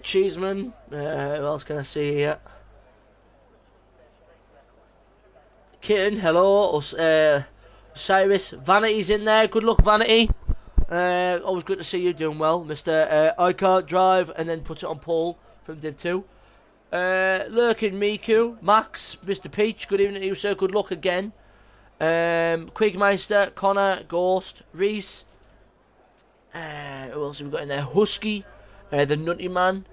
Cheeseman. Who else can I see here? Kitten, hello. Cyrus. Vanity's in there. Good luck, Vanity. Always good to see you doing well, Mr. I can't drive, and then put it on Paul from Div 2. Lurkin, Miku, Max, Mr. Peach, good evening to you, sir. Good luck again. Quigmeister, Connor, Ghost, Reese. Who else have we got in there? Husky, the Nutty Man.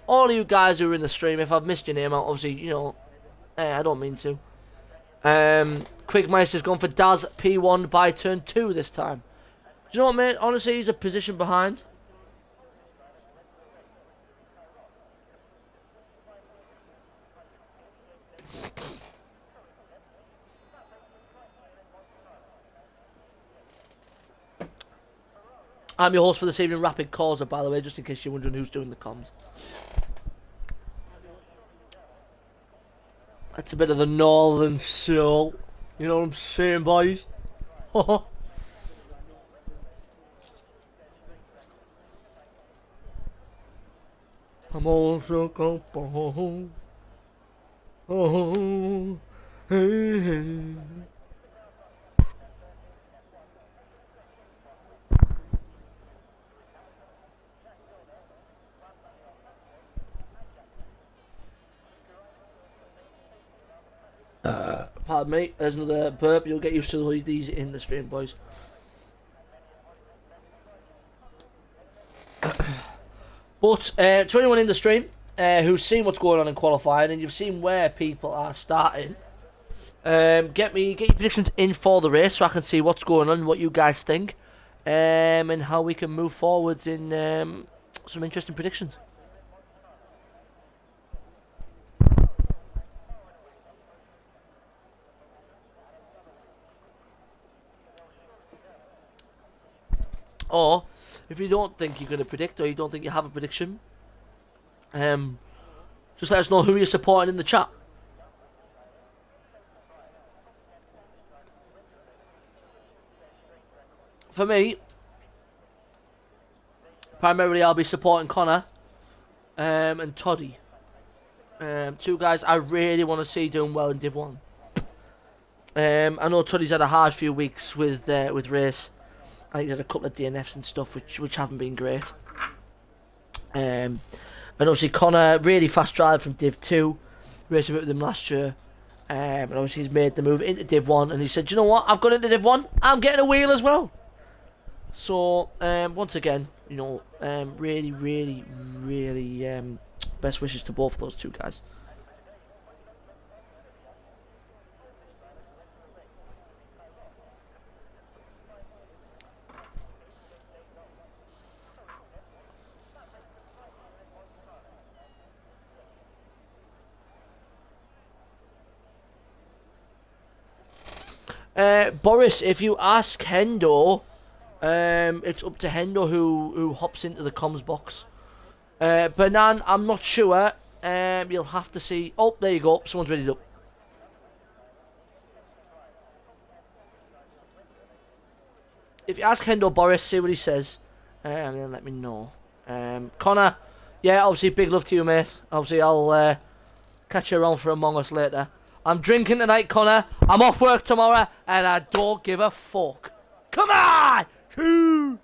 All of you guys who are in the stream, if I've missed your name out, obviously, you know, I don't mean to. Quigmeister's gone for Daz P1 by turn 2 this time. Do you know what, mate? Honestly, he's a position behind. I'm your host for this evening, Rapid Causer, by the way, just in case you're wondering who's doing the comms. That's a bit of the northern soul. You know what I'm saying, boys? I'm also going home. Oh, hey, hey. Pardon me, there's another burp. You'll get used to these in the stream, boys. But to anyone in the stream who's seen what's going on in qualifying and you've seen where people are starting, get your predictions in for the race so I can see what's going on, what you guys think, and how we can move forwards in some interesting predictions. Or if you don't think you're going to predict, or you don't think you have a prediction, just let us know who you're supporting in the chat. For me, primarily I'll be supporting Connor and Toddy. Two guys I really want to see doing well in Div 1. I know Toddy's had a hard few weeks with race. I think he's had a couple of DNFs and stuff which haven't been great. And obviously Connor, really fast driver from Div 2, racing with them last year. And obviously he's made the move into Div 1, and he said, you know what, I've got into Div 1, I'm getting a wheel as well. So, once again, you know, really, really, really best wishes to both of those two guys. Boris, if you ask Hendo, it's up to Hendo who hops into the comms box. Banan, I'm not sure. You'll have to see. Oh, there you go. Someone's ready up. If you ask Hendo Boris, see what he says, and then let me know. Connor, yeah, obviously big love to you, mate. Obviously I'll catch you around for Among Us later. I'm drinking tonight, Connor. I'm off work tomorrow, and I don't give a fuck. Come on! Choo!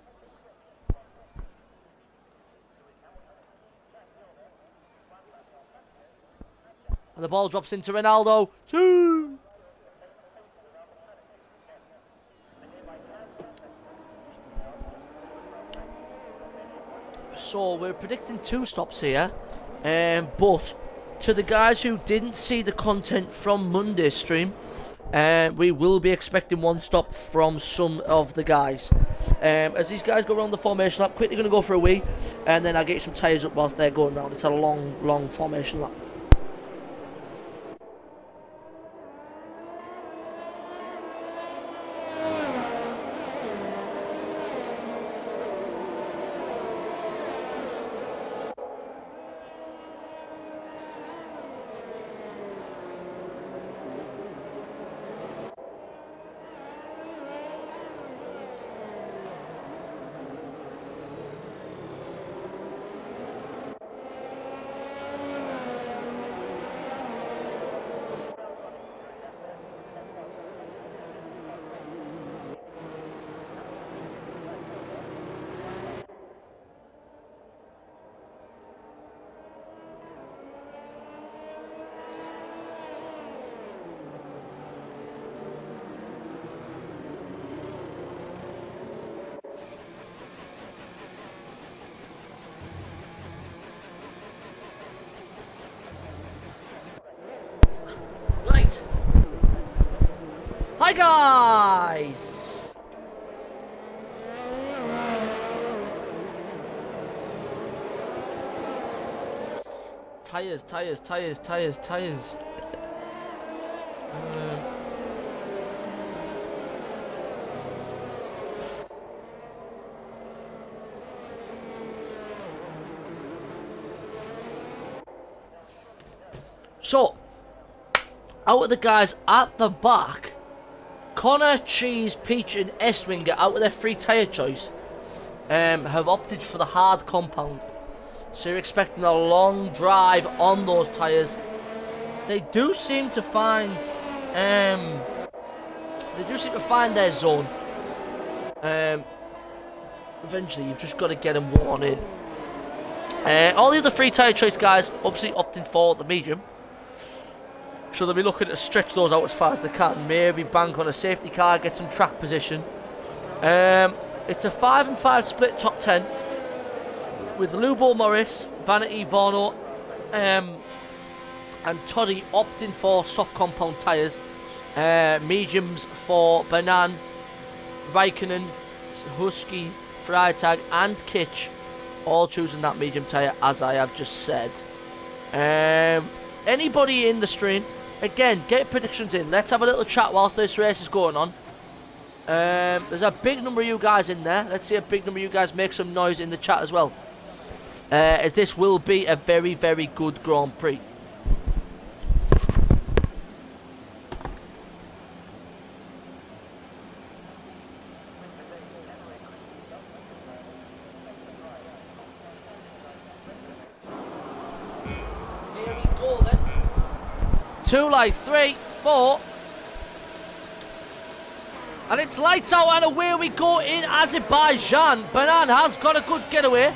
And the ball drops into Ronaldo. Choo! So we're predicting 2 stops here, but to the guys who didn't see the content from Monday's stream, we will be expecting 1 stop from some of the guys. As these guys go around the formation lap, quickly going to go for a wee, and then I'll get some tyres up whilst they're going round. It's a long formation lap. Hi guys! Tyres. So, out of the guys at the back, Connor, Cheese, Peach and Estwinger, out of their free tyre choice, have opted for the hard compound. So you're expecting a long drive on those tyres. They do seem to find their zone. Eventually you've just got to get them worn in. All the other free tyre choice guys obviously opting for the medium. So they'll be looking to stretch those out as far as they can. Maybe bank on a safety car, get some track position. It's a 5 and 5 split top 10. With Lubo Morris, Vanity Vorno, and Toddy opting for soft compound tyres. Mediums for Banan, Raikkonen, Husky, Freitag and Kitch. All choosing that medium tyre as I have just said. Anybody in the stream, again, get predictions in. Let's have a little chat whilst this race is going on. There's a big number of you guys in there. Let's see a big number of you guys make some noise in the chat as well. As this will be a very, very good Grand Prix. Here we go then. 2 light, 3, 4. And it's lights out and away we go in Azerbaijan. Banan has got a good getaway.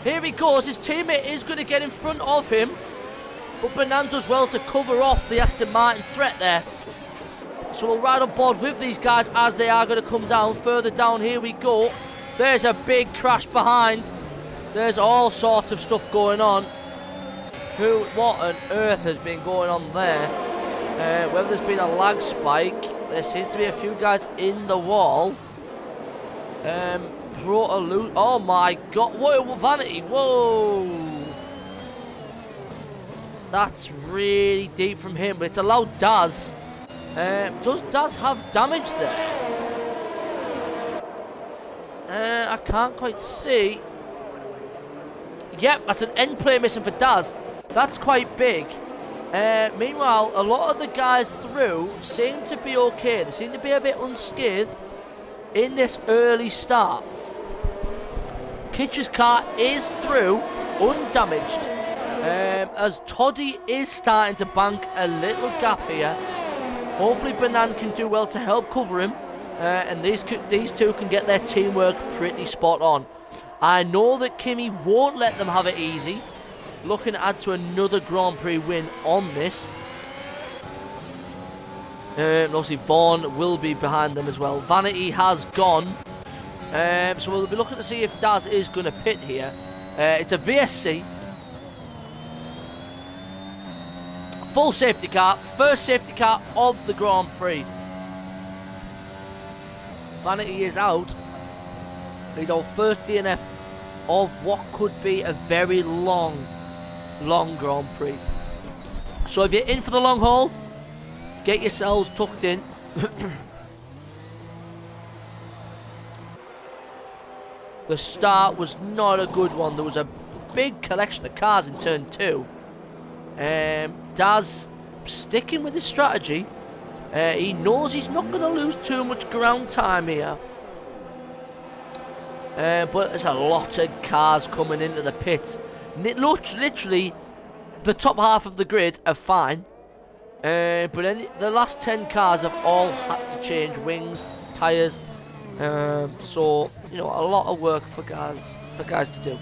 Here he goes. His teammate is going to get in front of him. But Banan does well to cover off the Aston Martin threat there. So we'll ride on board with these guys as they are going to come down. Further down, here we go. There's a big crash behind. There's all sorts of stuff going on. What on earth has been going on there? Whether there's been a lag spike. There seems to be a few guys in the wall. Oh my god. Whoa, Vanity. Whoa. That's really deep from him. But it's allowed Daz. Does Daz have damage there? I can't quite see. Yep, that's an end plate missing for Daz. That's quite big. Meanwhile, a lot of the guys through seem to be okay. They seem to be a bit unscathed in this early start. Kitch's car is through, undamaged. As Toddy is starting to bank a little gap here. Hopefully Banan can do well to help cover him. And these two can get their teamwork pretty spot on. I know that Kimi won't let them have it easy. Looking to add to another Grand Prix win on this. Obviously Vaughn will be behind them as well. Vanity has gone. So we'll be looking to see if Daz is going to pit here. It's a VSC. Full safety car. First safety car of the Grand Prix. Vanity is out. He's our first DNF of what could be a very long Grand Prix. So if you're in for the long haul, get yourselves tucked in. The start was not a good one. There was a big collection of cars in turn 2. Daz sticking with his strategy. He knows he's not going to lose too much ground time here. But there's a lot of cars coming into the pit. Literally, the top half of the grid are fine. But the last 10 cars have all had to change wings, tyres. So, you know, a lot of work for guys to do.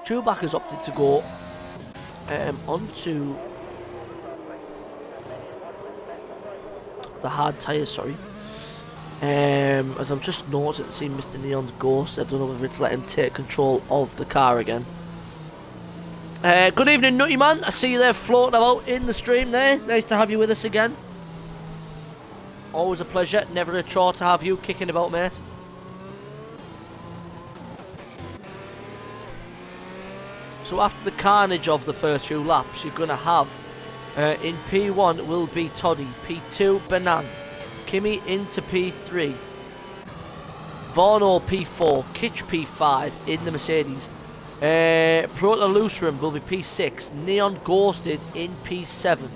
Chewbacca's opted to go onto the hard tyres, sorry. As I'm just noticing, seeing Mr. Neon's ghost. I don't know whether it's let him take control of the car again. Good evening, Nutty Man. I see you there floating about in the stream there. Nice to have you with us again. Always a pleasure. Never a chore to have you kicking about, mate. So after the carnage of the first few laps, you're going to have in P1 will be Toddy, P2 Banan, Kimi into P3, Varno P4, Kitch P5 in the Mercedes, Prota Lucerum will be P6, Neon Ghosted in P7,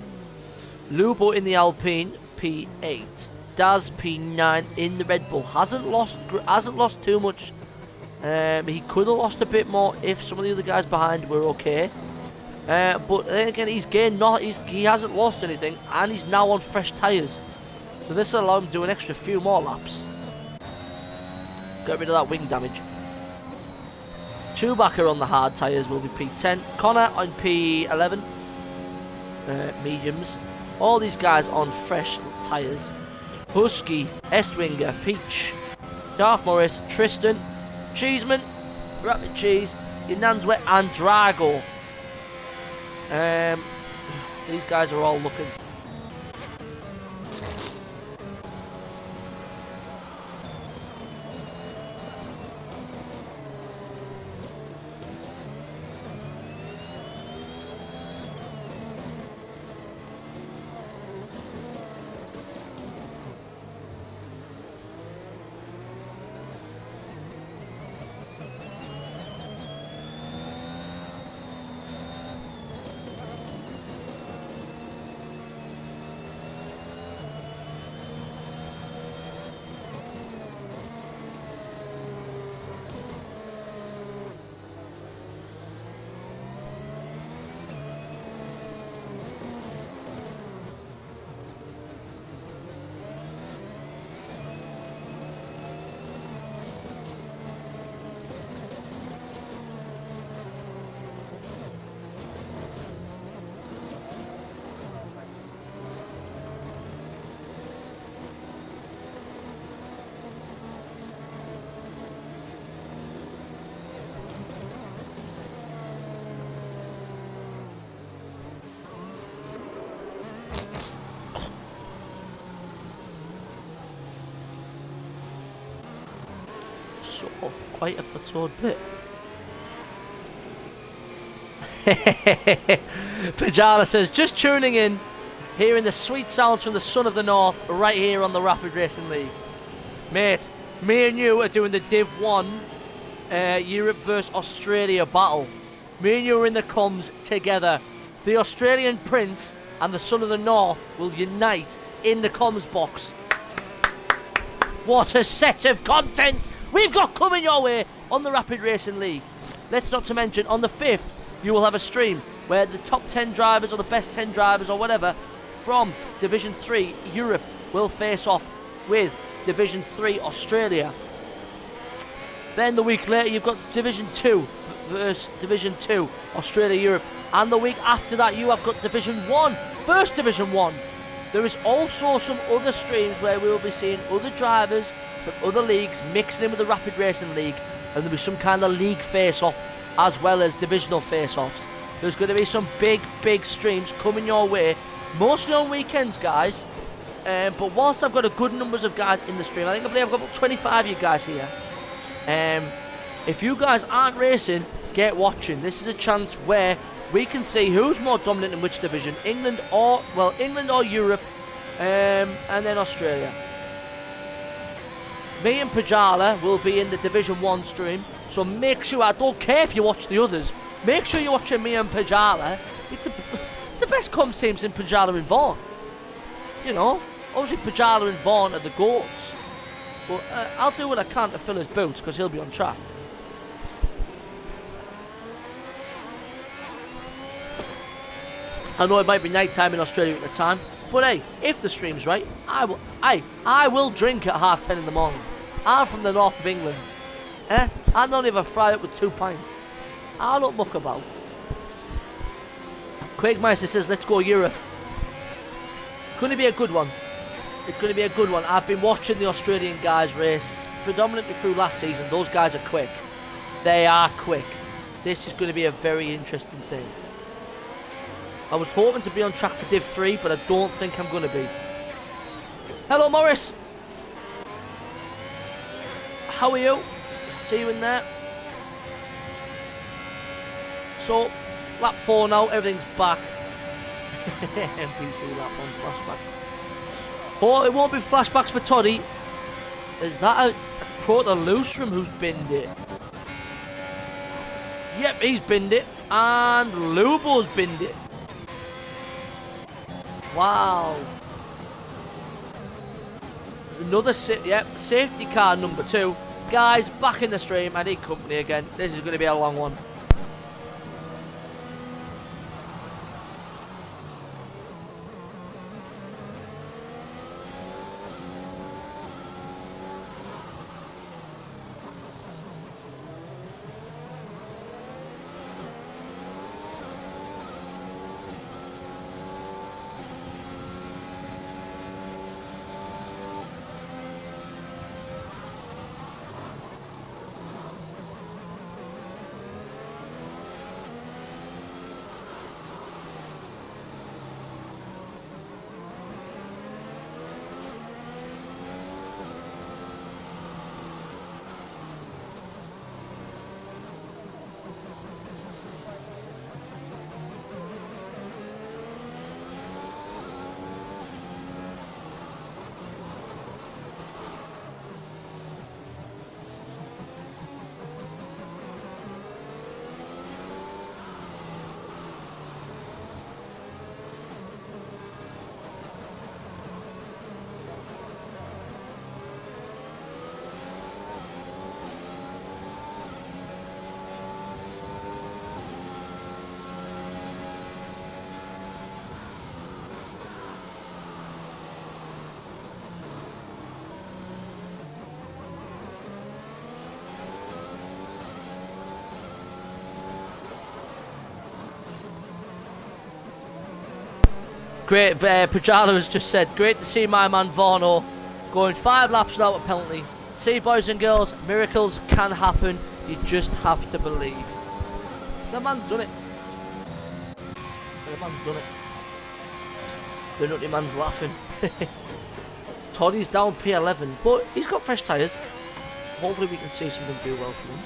Lubo in the Alpine P8, Daz P9 in the Red Bull. Hasn't lost too much. He could have lost a bit more if some of the other guys behind were okay. But then again, he hasn't lost anything, and he's now on fresh tyres. So this will allow him to do an extra few more laps. Get rid of that wing damage. Chewbacca on the hard tyres will be P10. Connor on P11. Mediums. All these guys on fresh tyres. Husky, Estwinger, Peach, Darth Morris, Tristan, Cheeseman, Rapid Cheese, Yananzwe and Drago. These guys are all looking. So, quite a plateaued bit. Pajala says, just tuning in, hearing the sweet sounds from the Son of the North right here on the Rapid Racing League. Mate, me and you are doing the Div 1 Europe vs Australia battle. Me and you are in the comms together. The Australian Prince and the Son of the North will unite in the comms box. What a set of content we've got coming your way on the Rapid Racing League. Let's not to mention, on the 5th, you will have a stream where the top 10 drivers or the best 10 drivers or whatever from Division 3 Europe will face off with Division 3 Australia. Then the week later you've got Division 2 versus Division 2 Australia Europe. And the week after that you have got Division 1 versus Division 1. There is also some other streams where we will be seeing other drivers from other leagues mixing in with the Rapid Racing League, and there'll be some kind of league face-off as well as divisional face-offs. There's going to be some big streams coming your way, mostly on weekends, guys. But whilst I've got a good numbers of guys in the stream, I believe I've got about 25 of you guys here. If you guys aren't racing, get watching. This is a chance where we can see who's more dominant in which division, England or Europe, and then Australia. Me and Pajala will be in the Division 1 stream, so make sure, I don't care if you watch the others, make sure you're watching me and Pajala. It's the best comms teams in Pajala and Vaughan. You know, obviously Pajala and Vaughan are the GOATs, but I'll do what I can to fill his boots because he'll be on track. I know it might be night time in Australia at the time, but hey, if the stream's right, I will drink at 10:30 in the morning. I'm from the north of England. I don't even fry it with 2 pints. I don't muck about. Quakemeister says, let's go Europe. It's going to be a good one. It's going to be a good one. I've been watching the Australian guys race predominantly through last season. Those guys are quick. They are quick. This is going to be a very interesting thing. I was hoping to be on track for Div 3, but I don't think I'm going to be. Hello, Morris. How are you? See you in there. So, lap 4 now, everything's back. NPC lap 1 flashbacks. Oh, it won't be flashbacks for Toddy. Is that a Proto Lustrum who's binned it? Yep, he's binned it. And Lubo's binned it. Wow. Another safety car number 2. Guys, back in the stream. I need company again. This is going to be a long one. Great, Pajala has just said, great to see my man Varno going 5 laps without a penalty. See, boys and girls, miracles can happen. You just have to believe. The man's done it. The man's done it. The nutty man's laughing. Toddy's down P11, but he's got fresh tyres. hopefully we can see something do well for them.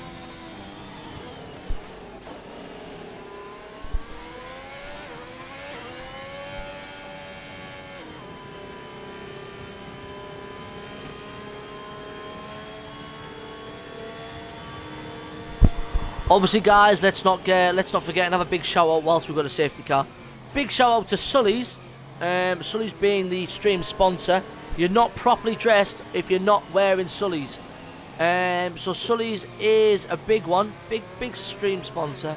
Obviously, guys, let's not forget and have a big shout out whilst we've got a safety car. Big shout out to Sully's. Sully's being the stream sponsor. You're not properly dressed if you're not wearing Sully's. So Sully's is a big one, big stream sponsor,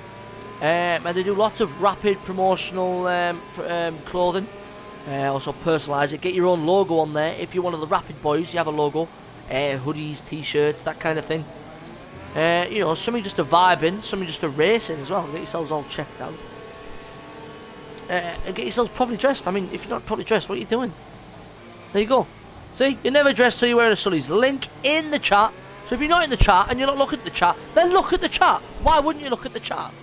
and they do lots of rapid promotional clothing. Also personalise it. Get your own logo on there. If you're one of the rapid boys, you have a logo, hoodies, t-shirts, that kind of thing. You know, something just to vibe in, something just to race in as well. Get yourselves all checked out. And get yourselves properly dressed. I mean, if you're not properly dressed, what are you doing? There you go. See, you're never dressed till you wear a Sully's. Link in the chat. So if you're not in the chat and you're not looking at the chat, then look at the chat. Why wouldn't you look at the chat?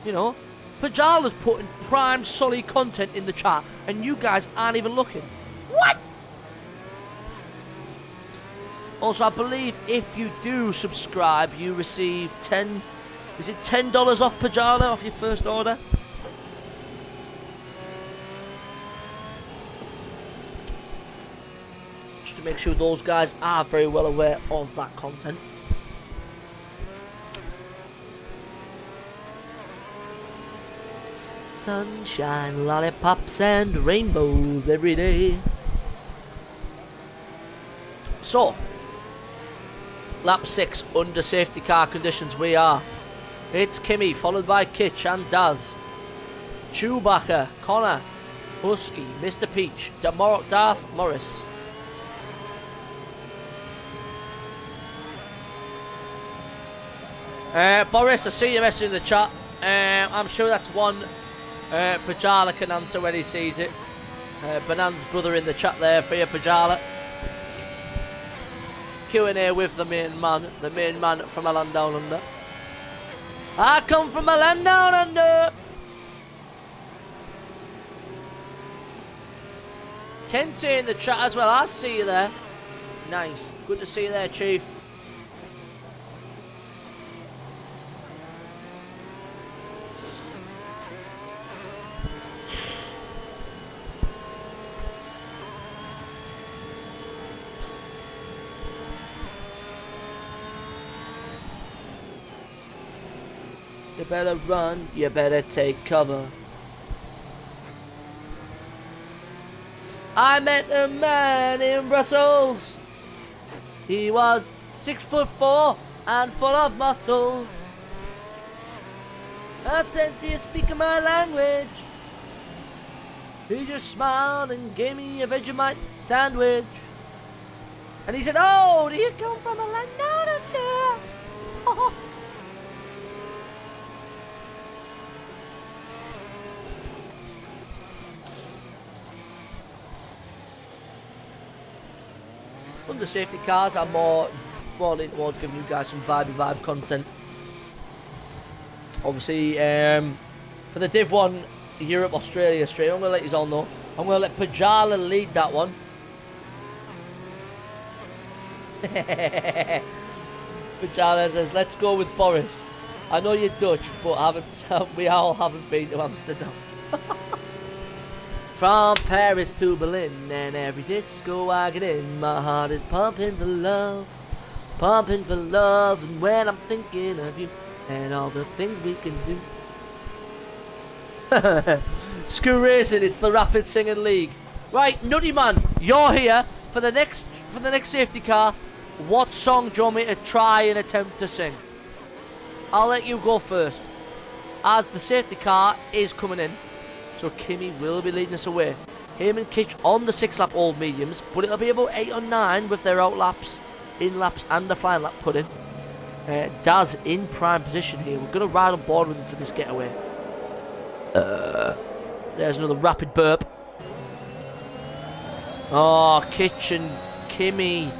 You know, Pajala's putting prime Sully content in the chat, and you guys aren't even looking. What? Also, I believe if you do subscribe, you receive $10 off Pajala off your first order? Just to make sure those guys are very well aware of that content. Sunshine, lollipops and rainbows every day. So, lap 6 under safety car conditions we are. It's Kimmy, followed by Kitch and Daz. Chewbacca, Connor, Husky, Mr. Peach, Darth Morris. Boris, I see your message in the chat. I'm sure that's one Pajala can answer when he sees it. Banan's brother in the chat there for you, Pajala. Q&A with the main man from a land down under. I come from a land down under. Kent's in the chat as well. I see you there. Nice. Good to see you there, Chief. You better run, you better take cover. I met a man in Brussels. He was 6'4" and full of muscles. I said, do you speak my language? He just smiled and gave me a Vegemite sandwich. And he said, oh, do you come from a land down under? Under safety cars are more leaning towards giving you guys some vibe content. Obviously, for the Div 1 Europe, Australia, I'm going to let you all know. I'm going to let Pajala lead that one. Pajala says, let's go with Boris. I know you're Dutch, but we all haven't been to Amsterdam. From Paris to Berlin and every disco I get in, my heart is pumping for love, and when I'm thinking of you and all the things we can do. Screw racing, it's the Rapid Singing League. Right, Nutty Man, you're here for the next safety car. What song do you want me to try and attempt to sing? I'll let you go first, as the safety car is coming in. So Kimmy will be leading us away. Him and Kitch on the 6 lap old mediums, but it'll be about 8 or 9 with their out laps, in laps and the flying lap put in. Daz in prime position here. We're going to ride on board with him for this getaway. There's another rapid burp. Oh, Kitch and Kimmy.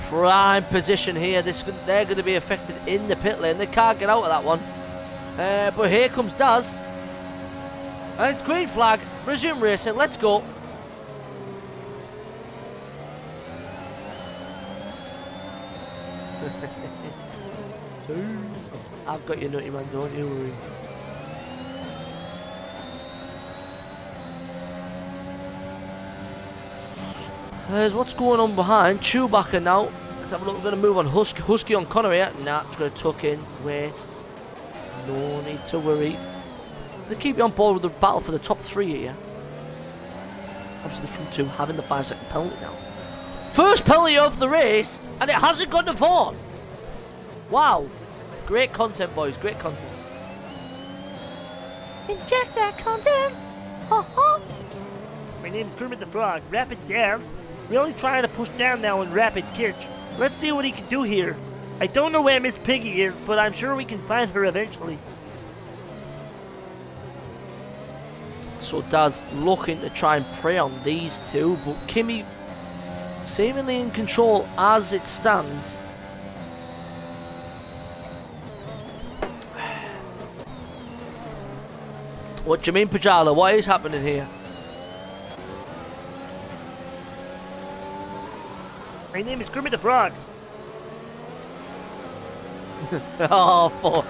Prime position here. They're going to be affected in the pit lane. They can't get out of that one. But here comes Daz. And it's green flag. Resume racing. Let's go. I've got your nutty man, don't you worry. There's what's going on behind. Chewbacca now. Let's have a look. We're going to move on. Husky on Connor here. Nah, it's going to tuck in. Wait. No need to worry. They keep you on board with the battle for the top 3 here. Obviously the front 2 having the 5-second penalty now. First penalty of the race, and it hasn't gone to Vaughan. Wow. Great content, boys. Great content. Inject that content. My name's Kermit the Frog, Rapid Dev. We're only trying to push down now on Rapid Kitch. Let's see what he can do here. I don't know where Miss Piggy is, but I'm sure we can find her eventually. So Daz looking to try and prey on these two, but Kimmy seemingly in control as it stands. What do you mean, Pajala? What is happening here? My name is Kermit the Frog. Oh,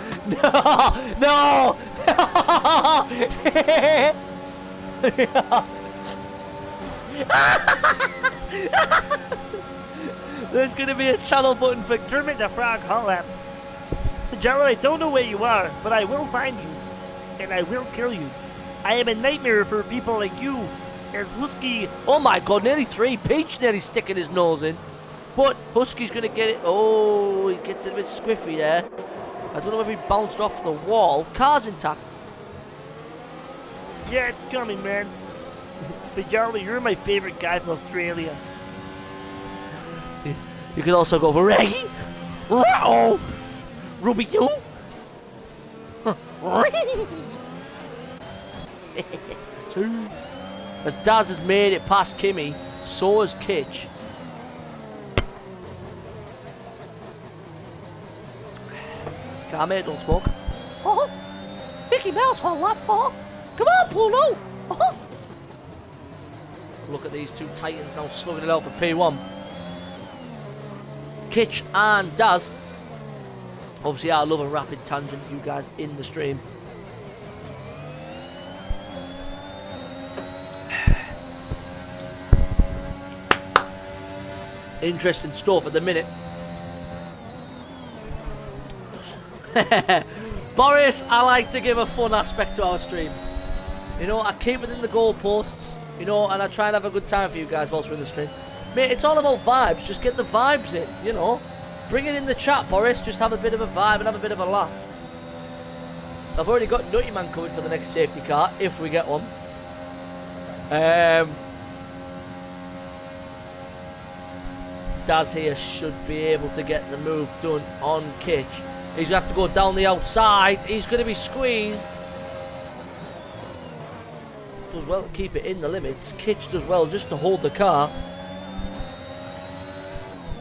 no! There's going to be a channel button for Kermit the Frog collapsed. Jarrell, I don't know where you are, but I will find you. And I will kill you. I am a nightmare for people like you. As Husky... Oh my god, nearly 3. Peach nearly sticking his nose in. But Husky's going to get it. Oh, he gets it a bit squiffy there. I don't know if he bounced off the wall. Car's intact. Yeah, it's coming, man. But Jarrell, you're my favorite guy from Australia. You could also go for Reggie. Oh, Ruby you. As Daz has made it past Kimmy, so has Kitch. Come here, don't smoke. Oh, Mickey Mouse on lap 4. Come on, Pluto. Oh. Look at these two titans now slugging it out for P1. Kitch and Daz. Obviously, I love a rapid tangent, you guys in the stream. Interesting stuff at the minute. Boris, I like to give a fun aspect to our streams. You know, I keep within the goalposts, you know, and I try and have a good time for you guys whilst we're in the stream. Mate, it's all about vibes. Just get the vibes in, you know. Bring it in the chat, Boris. Just have a bit of a vibe and have a bit of a laugh. I've already got Nutty Man covered for the next safety car, if we get one. Daz here should be able to get the move done on Kitch. He's going to have to go down the outside. He's going to be squeezed. Does well to keep it in the limits. Kitch does well just to hold the car.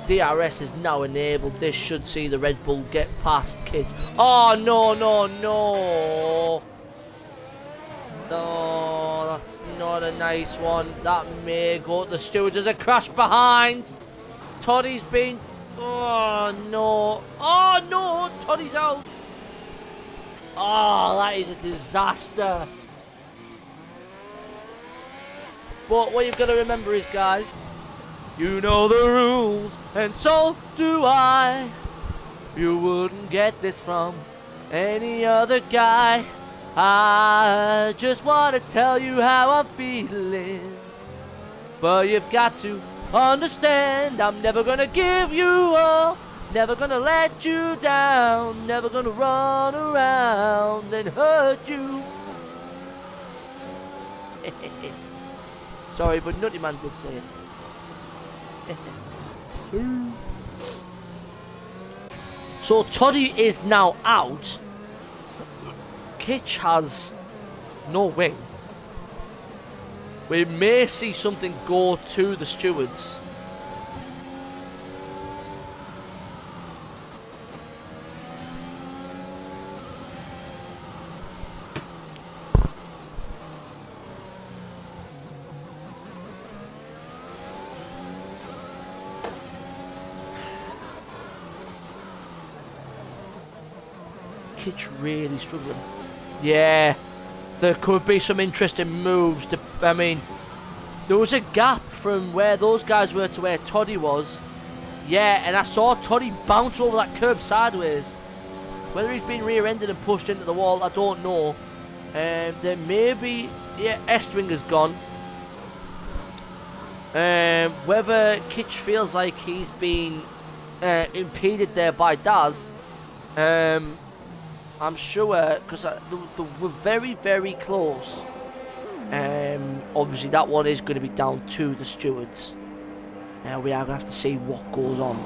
DRS is now enabled. This should see the Red Bull get past Kitch. Oh, no, no, no. No, that's not a nice one. That may go to the stewards as a crash behind. Toddy's been... Oh, no. Oh, no. Toddy's out. Oh, that is a disaster. But what you've got to remember is, guys, you know the rules, and so do I. You wouldn't get this from any other guy. I just want to tell you how I'm feeling. But you've got to understand, I'm never gonna give you up, never gonna let you down, never gonna run around and hurt you. Sorry, but Nutty Man did say it. So Toddy is now out. Kitch has no wing. We may see something go to the stewards. Kitch really struggling? Yeah, there could be some interesting moves. I mean, there was a gap from where those guys were to where Toddy was. Yeah, and I saw Toddy bounce over that curb sideways. Whether he's been rear-ended and pushed into the wall, I don't know. There may be... Yeah, Estringer's gone. Whether Kitch feels like he's been impeded there by Daz, I'm sure, because they were very, very close. Obviously, that one is going to be down to the stewards. We are going to have to see what goes on.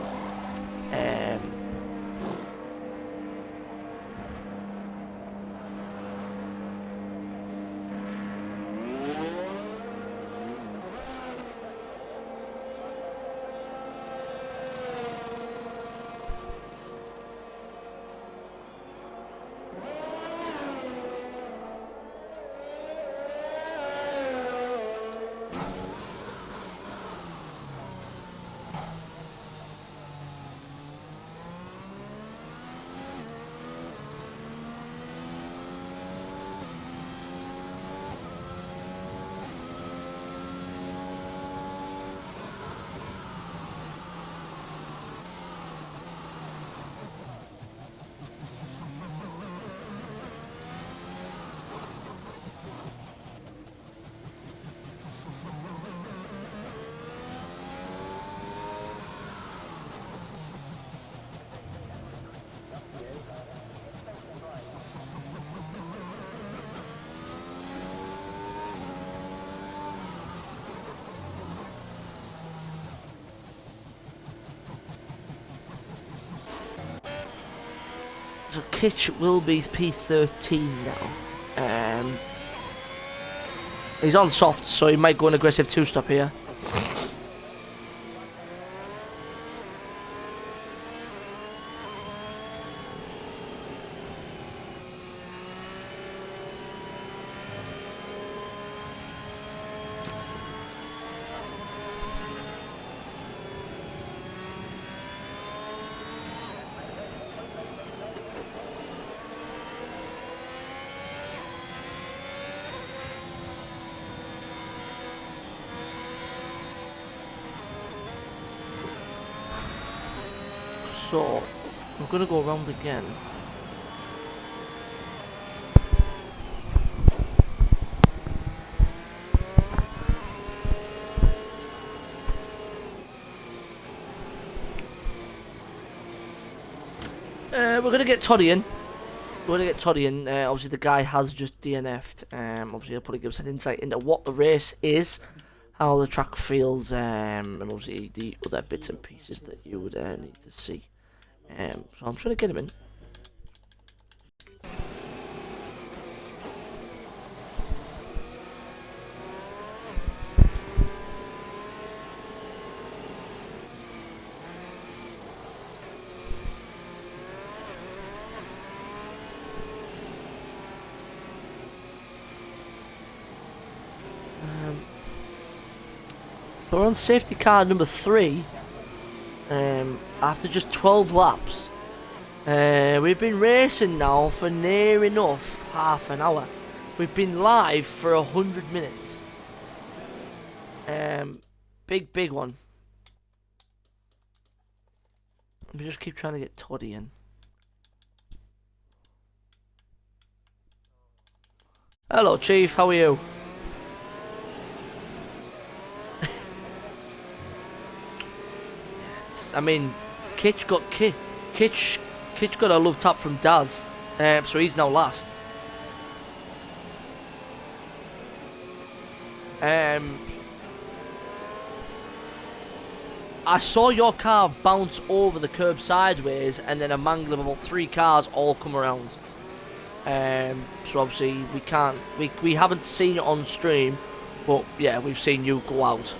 So Kitch will be P13 now. He's on soft, so he might go an aggressive two-stop here. So, we're going to go around again. We're going to get Toddy in. We're going to get Toddy in. Obviously, the guy has just DNF'd. Obviously, he'll probably give us an insight into what the race is, how the track feels, and obviously the other bits and pieces that you would need to see. So I'm trying to get him in. So we're on safety car number 3. After just 12 laps. We've been racing now for near enough half an hour. We've been live for 100 minutes. Big one. We just keep trying to get Toddy in. Hello, Chief. How are you? I mean, Kitch got a love tap from Daz, so he's now last. I saw your car bounce over the curb sideways, and then a mangle of about 3 cars all come around. So obviously we haven't seen it on stream, but yeah, we've seen you go out.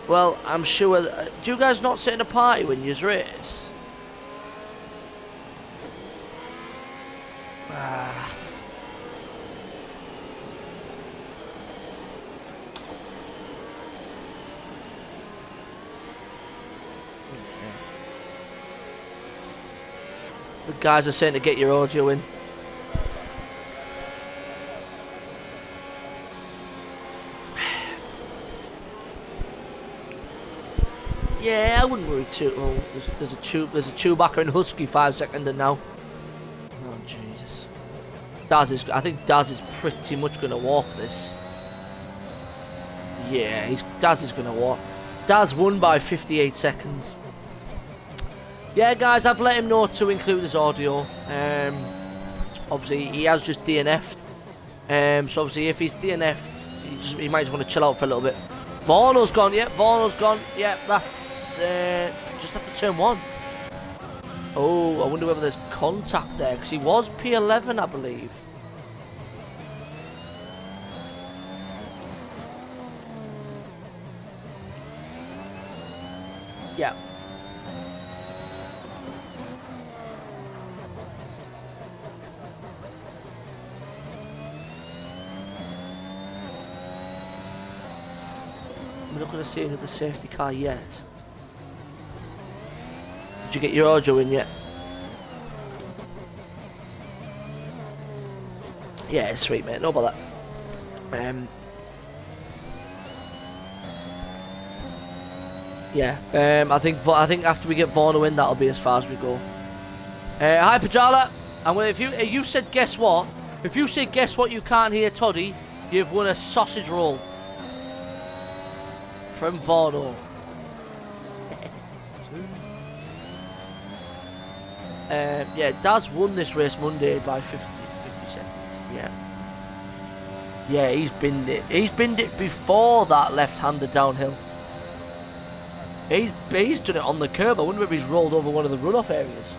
Well, I'm sure... do you guys not sit in a party when you race? The guys are saying to get your audio in. Yeah, I wouldn't worry too. Oh, there's a Chewbacca and Husky 5 second now. Oh Jesus! I think Daz is pretty much gonna walk this. Yeah, Daz is gonna walk. Daz won by 58 seconds. Yeah, guys, I've let him know to include his audio. Obviously, he has just DNF'd. So obviously, if he's DNF'd, he might just want to chill out for a little bit. Vorno's gone, yeah, Vorno's gone. Yeah, that's just after turn 1. Oh, I wonder whether there's contact there, because he was P11, I believe. Yeah. We're not going to see another safety car yet. Did you get your audio in yet? Yeah, sweet mate, no bother. Yeah, I think after we get Vorno in, that'll be as far as we go. Hi Pajala, if you said guess what? If you say guess what, you can't hear Toddy, you've won a sausage roll from Vorno. Yeah, Daz won this race Monday by 50 seconds. Yeah. Yeah, he's binned it. He's binned it before that left-hander downhill. He's done it on the curb. I wonder if he's rolled over one of the runoff areas.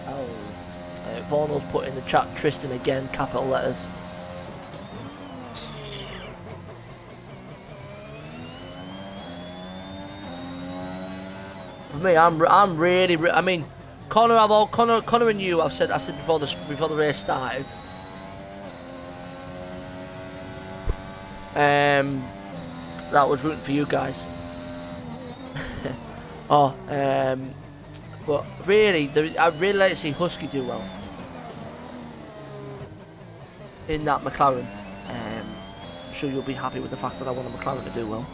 Oh. Vorno's put in the chat Tristan again, capital letters. For me, I'm really. I mean, Connor and you. I said before the race started. That was rooting for you guys. But really, I'd really like to see Husky do well in that McLaren. I'm sure you'll be happy with the fact that I want a McLaren to do well.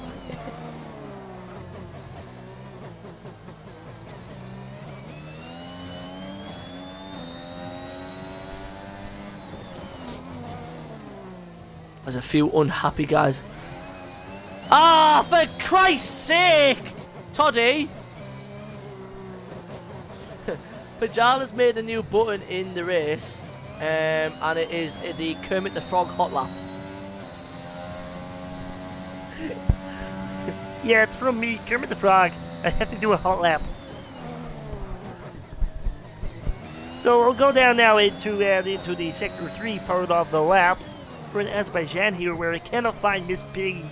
There's a few unhappy guys. Ah, for Christ's sake! Toddy! Pajala's made a new button in the race, and it is the Kermit the Frog hot lap. Yeah, it's from me, Kermit the Frog. I have to do a hot lap. So we'll go down now into the Sector 3 part of the lap. We're in Azerbaijan here, where I cannot find Miss Piggy.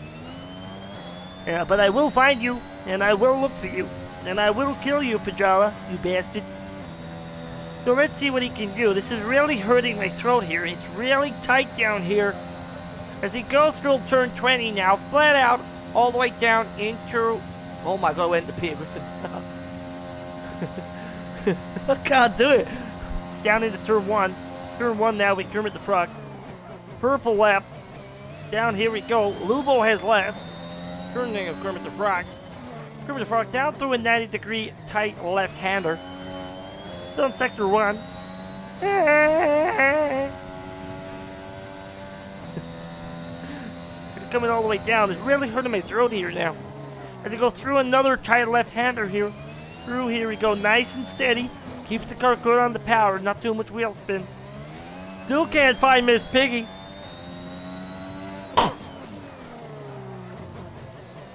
But I will find you, and I will look for you, and I will kill you, Pajala, you bastard. So let's see what he can do. This is really hurting my throat here. It's really tight down here. As he goes through turn 20 now, flat out, all the way down into... Oh my god, I went to Peter Griffin. I can't do it. Down into turn 1. Turn 1 now with Kermit the Frog. Purple lap. Down here we go. Lubo has left. Turning of Kermit the Frog. Kermit the Frog down through a 90-degree tight left-hander. Still in Sector 1. Coming all the way down. It's really hurting my throat here now. I have to go through another tight left-hander here. Through here we go, nice and steady. Keeps the car good on the power, not too much wheel spin. Still can't find Miss Piggy.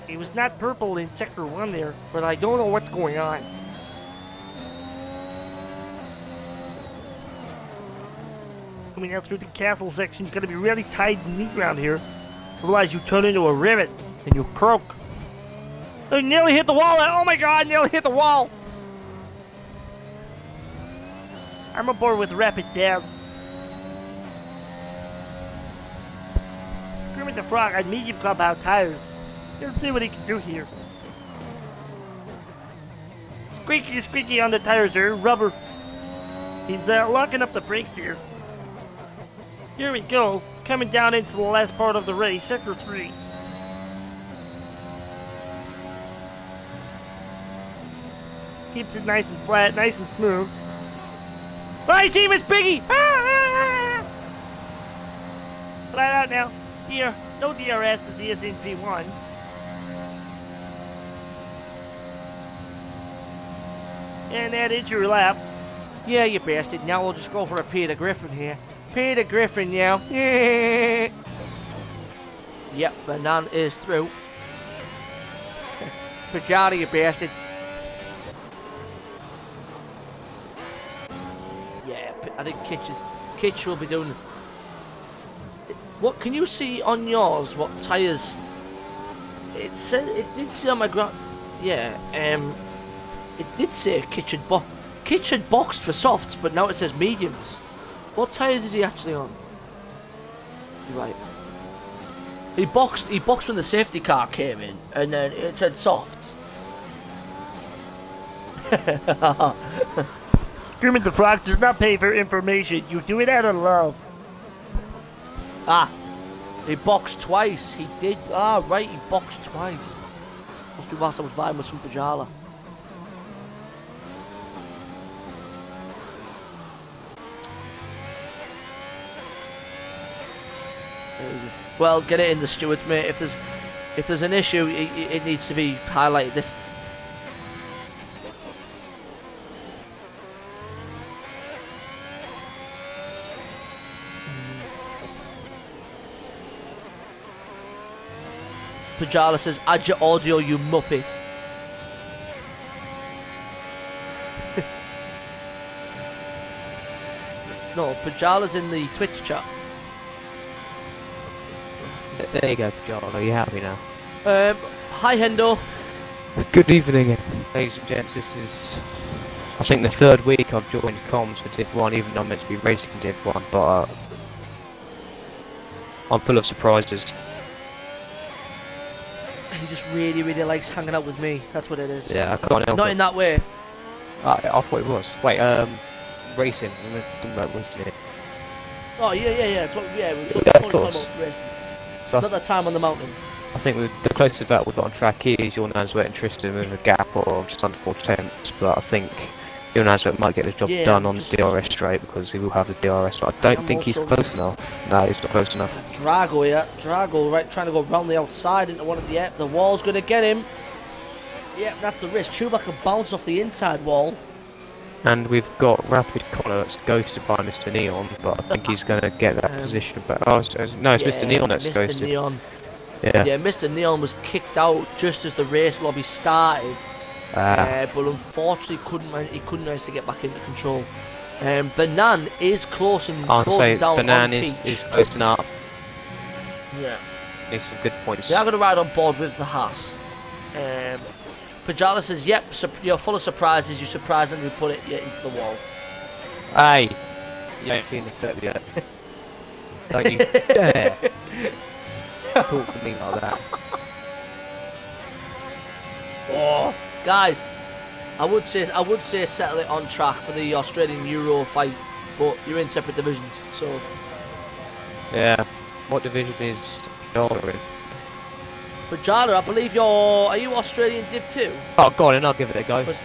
It was not purple in Sector 1 there, but I don't know what's going on. Coming out through the castle section, you gotta be really tight and neat around here. Otherwise you turn into a rivet and you croak. I nearly hit the wall. Oh my god, nearly hit the wall. I'm aboard with Rapid Daz. Kermit the Frog on medium compound tires. Let's see what he can do here. squeaky, squeaky on the tires there. Rubber. He's locking up the brakes here. Here we go. Coming down into the last part of the race, sector 3. Keeps it nice and flat, nice and smooth. I see Miss Piggy! Flat out now. No DRS as he is in P1. And that is your lap. Yeah, you bastard. Now we'll just go for a Peter Griffin here. Peter Griffin now. Yep, Banan is through. Pajada, you bastard. Yeah, I think Kitch will be doing. What can you see on yours? What tyres? It said it did say on my ground. Yeah, it did say Kitch had boxed for softs, but now it says mediums. What tyres is he actually on? Right. He boxed when the safety car came in, and then it said softs. Kermit the Frog does not pay for information. You do it out of love. Ah, he boxed twice. He did. Ah, right, he boxed twice. Must be whilst I was vying with some Pajala. Well, get it in the stewards, mate. If there's an issue, it needs to be highlighted. This. Pajala says, "Add your audio, you muppet." No, Pajala's in the Twitch chat. There you go, John. Are you happy now? Hi, Hendo. Good evening, ladies and gents. This is, I think, the third week I've joined comms for Div 1, even though I'm meant to be racing Div 1, but I'm full of surprises. He just really, really likes hanging out with me. That's what it is. Yeah, I can't help Not it. in that way. I thought it was. Wait, racing. I'm talking about racing it. Oh, yeah. It's what, yeah, we're Yeah, talking of course. about racing. So Not that time on the mountain. I think the closest battle we've got on track is your Nanswet and Tristan with a gap of just under 4 tenths, but I think your Nanswet might get the job done on the DRS straight because he will have the DRS, but I don't think he's close enough. No, he's not close enough. Drago here. Drago, right, trying to go round the outside into one of the... Yep, the wall's going to get him. Yep, that's the risk. Chewbacca bounced off the inside wall. And we've got Rapid Connor that's ghosted by Mr. Neon, but I think he's going to get that position back. Oh, no, it's Mr. Neon that's ghosted. Neon. Yeah, Mr. Neon was kicked out just as the race lobby started, but unfortunately he couldn't manage to get back into control. Banan is closing down Banan on Peach. is closing up. Yeah. Needs some good points. They are going to ride on board with the Haas. Pajala says, yep, you're full of surprises. You surprisingly put it into the wall. Hey, you ain't seen the clip yet. Don't you dare talk to me like that. Oh, guys, I would say settle it on track for the Australian Euro fight, but you're in separate divisions, so. Yeah. What division is Pajala in? Pajala, I believe are you Australian Div 2? Oh, go on, and I'll give it a go. Was-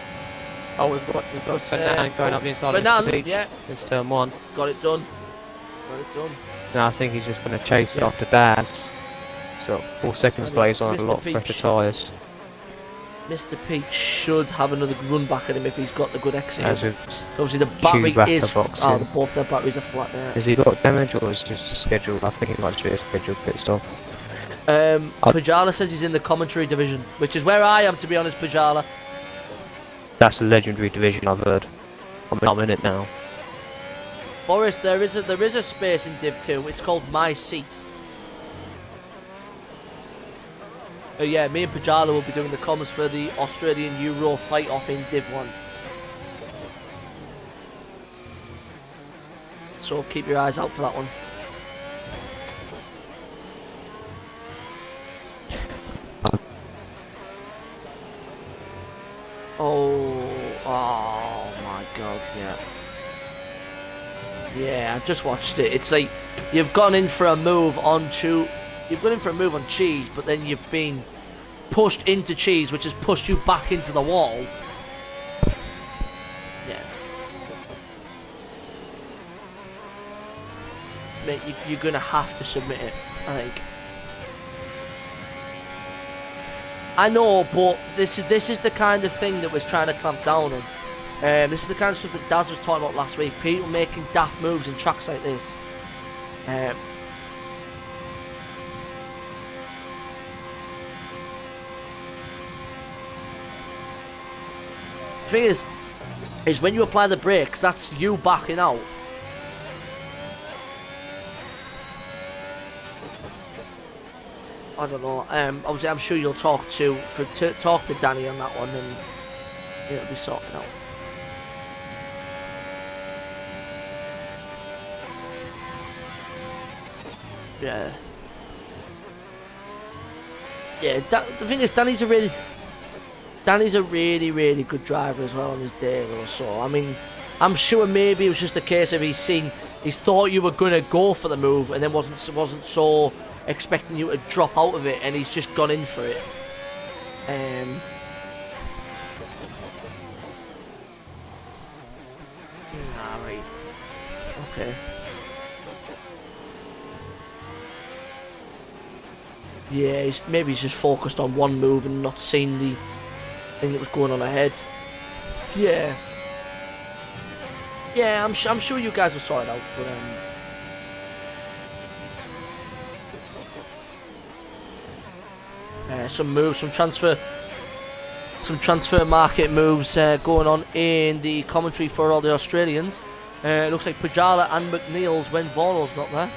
Oh, we've got Banan going up the inside of Banan, the beach. yeah. It's turn 1. Got it done. Now I think he's just going to chase it after Daz. So 4 seconds plays on a Mr. lot Peach. fresher tyres. Mr. Peach should have another run back at him if he's got the good exit. As with Obviously the battery Chewbacca is... boxing. Oh, both their batteries are flat there. Has he got damage or is it just a schedule? I think it might just be a scheduled pit stop. Pajala says he's in the commentary division, which is where I am, to be honest, Pajala. That's a legendary division, I've heard. I'm in it now. Boris, there is a space in Div 2. It's called My Seat. Yeah, me and Pajala will be doing the comms for the Australian Euro fight off in Div 1. So keep your eyes out for that one. Oh, looking at. Yeah, I've just watched it. It's like you've gone in for a move on cheese, but then you've been pushed into cheese, which has pushed you back into the wall. Yeah. Mate, you're gonna have to submit it, I think. I know, but this is the kind of thing that was trying to clamp down on. This is the kind of stuff that Daz was talking about last week. People making daft moves in tracks like this. The thing is when you apply the brakes, that's you backing out. I don't know. Obviously, I'm sure you'll talk to Danny on that one, and it'll be sorted out. Yeah. Yeah. The thing is, Danny's a really good driver as well on his day, though. So I mean, I'm sure maybe it was just a case of he's thought you were gonna go for the move, and then wasn't so expecting you to drop out of it, and he's just gone in for it. Right. Okay. Yeah, maybe he's just focused on one move and not seen the thing that was going on ahead. Yeah. Yeah, I'm sure you guys will sort it out, but some moves, some transfer market moves going on in the commentary for all the Australians. It looks like Pajala and McNeil's when Vorno's not there.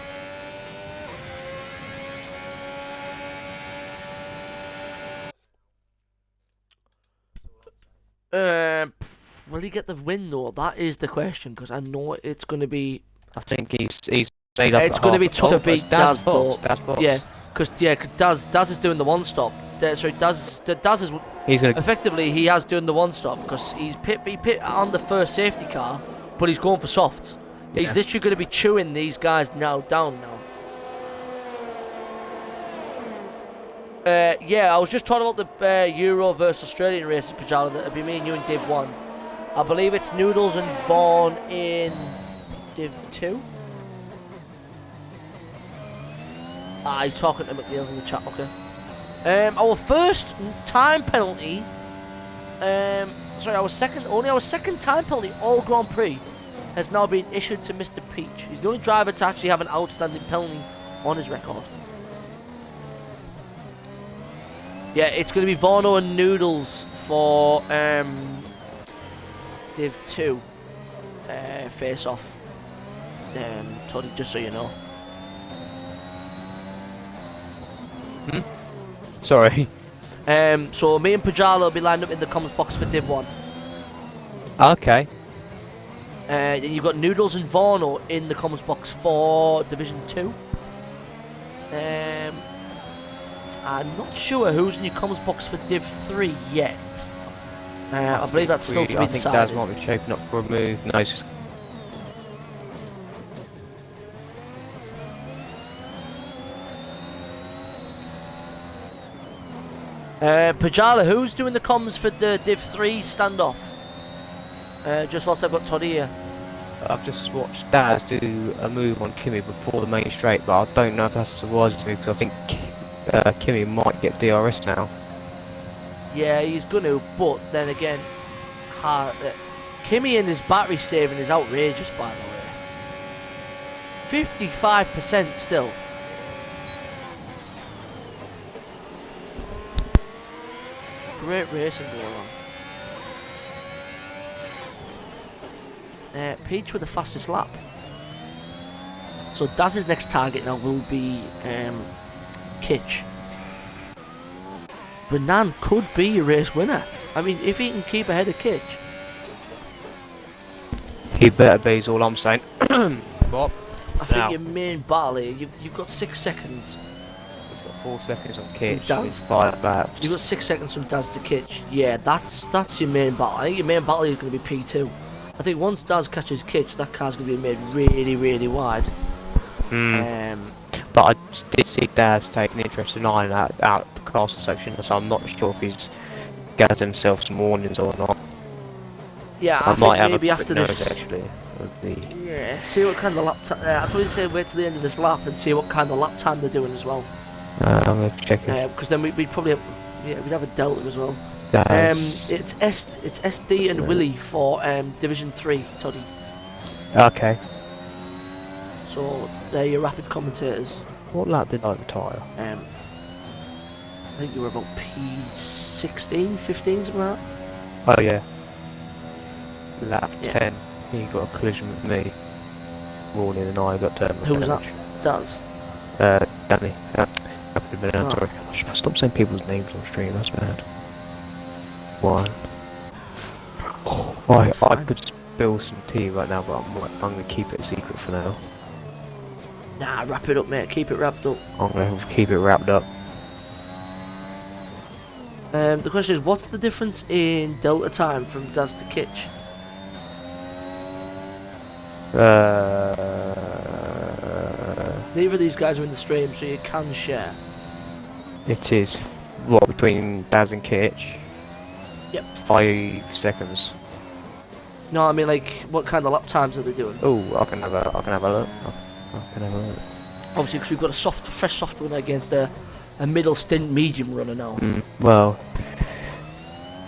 Will he get the win though? That is the question, because I know it's going to be. I think he's made up. It's going to be tough to beat Daz though. Daz. Yeah, because Daz is doing the one stop. Sorry, Daz is. He's gonna. Effectively, he has done the one stop because he pit on the first safety car, but he's going for softs. Yeah. He's literally going to be chewing these guys down now. Yeah, I was just talking about the Euro versus Australian races, Pajala. That'll be me and you in Div 1. I believe it's Noodles and Vaughn in Div 2. You're talking to McNeil's in the chat, okay. Our first time penalty, our second time penalty all Grand Prix has now been issued to Mr. Peach. He's the only driver to actually have an outstanding penalty on his record. Yeah, it's going to be Vorno and Noodles for Div 2 face-off. Tony, just so you know. Sorry. So me and Pajala will be lined up in the comments box for Div 1. Okay. Then you've got Noodles and Vorno in the comments box for Division 2. I'm not sure who's in your comments box for Div 3 yet. I believe that's still to be decided. I think Daz might be shaping up for a move. No, it's just... Pajala, who's doing the comms for the Div 3 standoff? Just whilst I've got Todd here. I've just watched Daz do a move on Kimmy before the main straight, but I don't know if that's a wise move, because I think Kimmy might get DRS now. Yeah, he's going to, but then again, Kimmy and his battery saving is outrageous, by the way. 55% still. Great racing going on. Peach with the fastest lap. So Daz's next target now will be Kitch. Renan could be a race winner. I mean, if he can keep ahead of Kitch. He better be, is all I'm saying. What? I think your main battle here, you've got 6 seconds. He's got 4 seconds on Kitch. Daz. 5 laps. You've got 6 seconds from Daz to Kitch. Yeah, that's your main battle. I think your main battle is going to be P2. I think once Daz catches Kitch, that car's going to be made really, really wide. But I did see Daz take an interest in iron out the castle section, so I'm not sure if he's gathered himself some warnings or not. Yeah, I I might think have maybe a after quick this. note, actually. Of the... Yeah, see what kind of lap time. I'd probably say wait till the end of this lap and see what kind of lap time they're doing as well. I'm gonna check it. Because then we'd probably have, we'd have a delta as well. Daz. It's SD and Willie for Division 3, Toddy. Okay. So they're your rapid commentators. What lap did I retire? I think you were about P16, 15, something like that. Oh yeah. Lap Yeah. 10. He got a collision with me. Warning and I got turned. Who was that? Daz. Danny. Oh. Sorry. Stop saying people's names on stream, that's bad. One. Oh, I fine. could spill some tea right now, but I'm going to keep it a secret for now. Nah, wrap it up, mate. Keep it wrapped up. I'm going to keep it wrapped up. The question is, what's the difference in delta time from Daz to Kitch? Neither of these guys are in the stream, so you can share. It is, what, between Daz and Kitch? Yep. 5 seconds. No, I mean, like, what kind of lap times are they doing? Oh, I can have a look. I can have a look. Obviously, because we've got a fresh soft runner against a middle stint medium runner now. Well,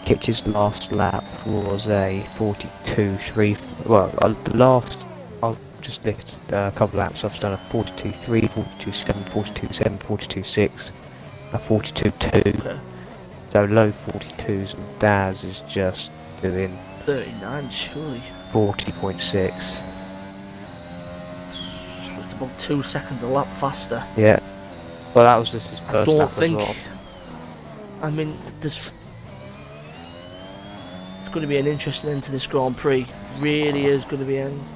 Kitch's last lap was a 42.3. Well, the last, I'll just list a couple laps. I've done a 42.3, 42.7, 42.7, 42.6, a 42.2. Okay. So low 42s, and Daz is just doing 39, surely. 40.6. It's about 2 seconds a lap faster. Yeah. Well, that was just his I first don't lap think. as well. I mean, it's going to be an interesting end to this Grand Prix. Really is going to be end.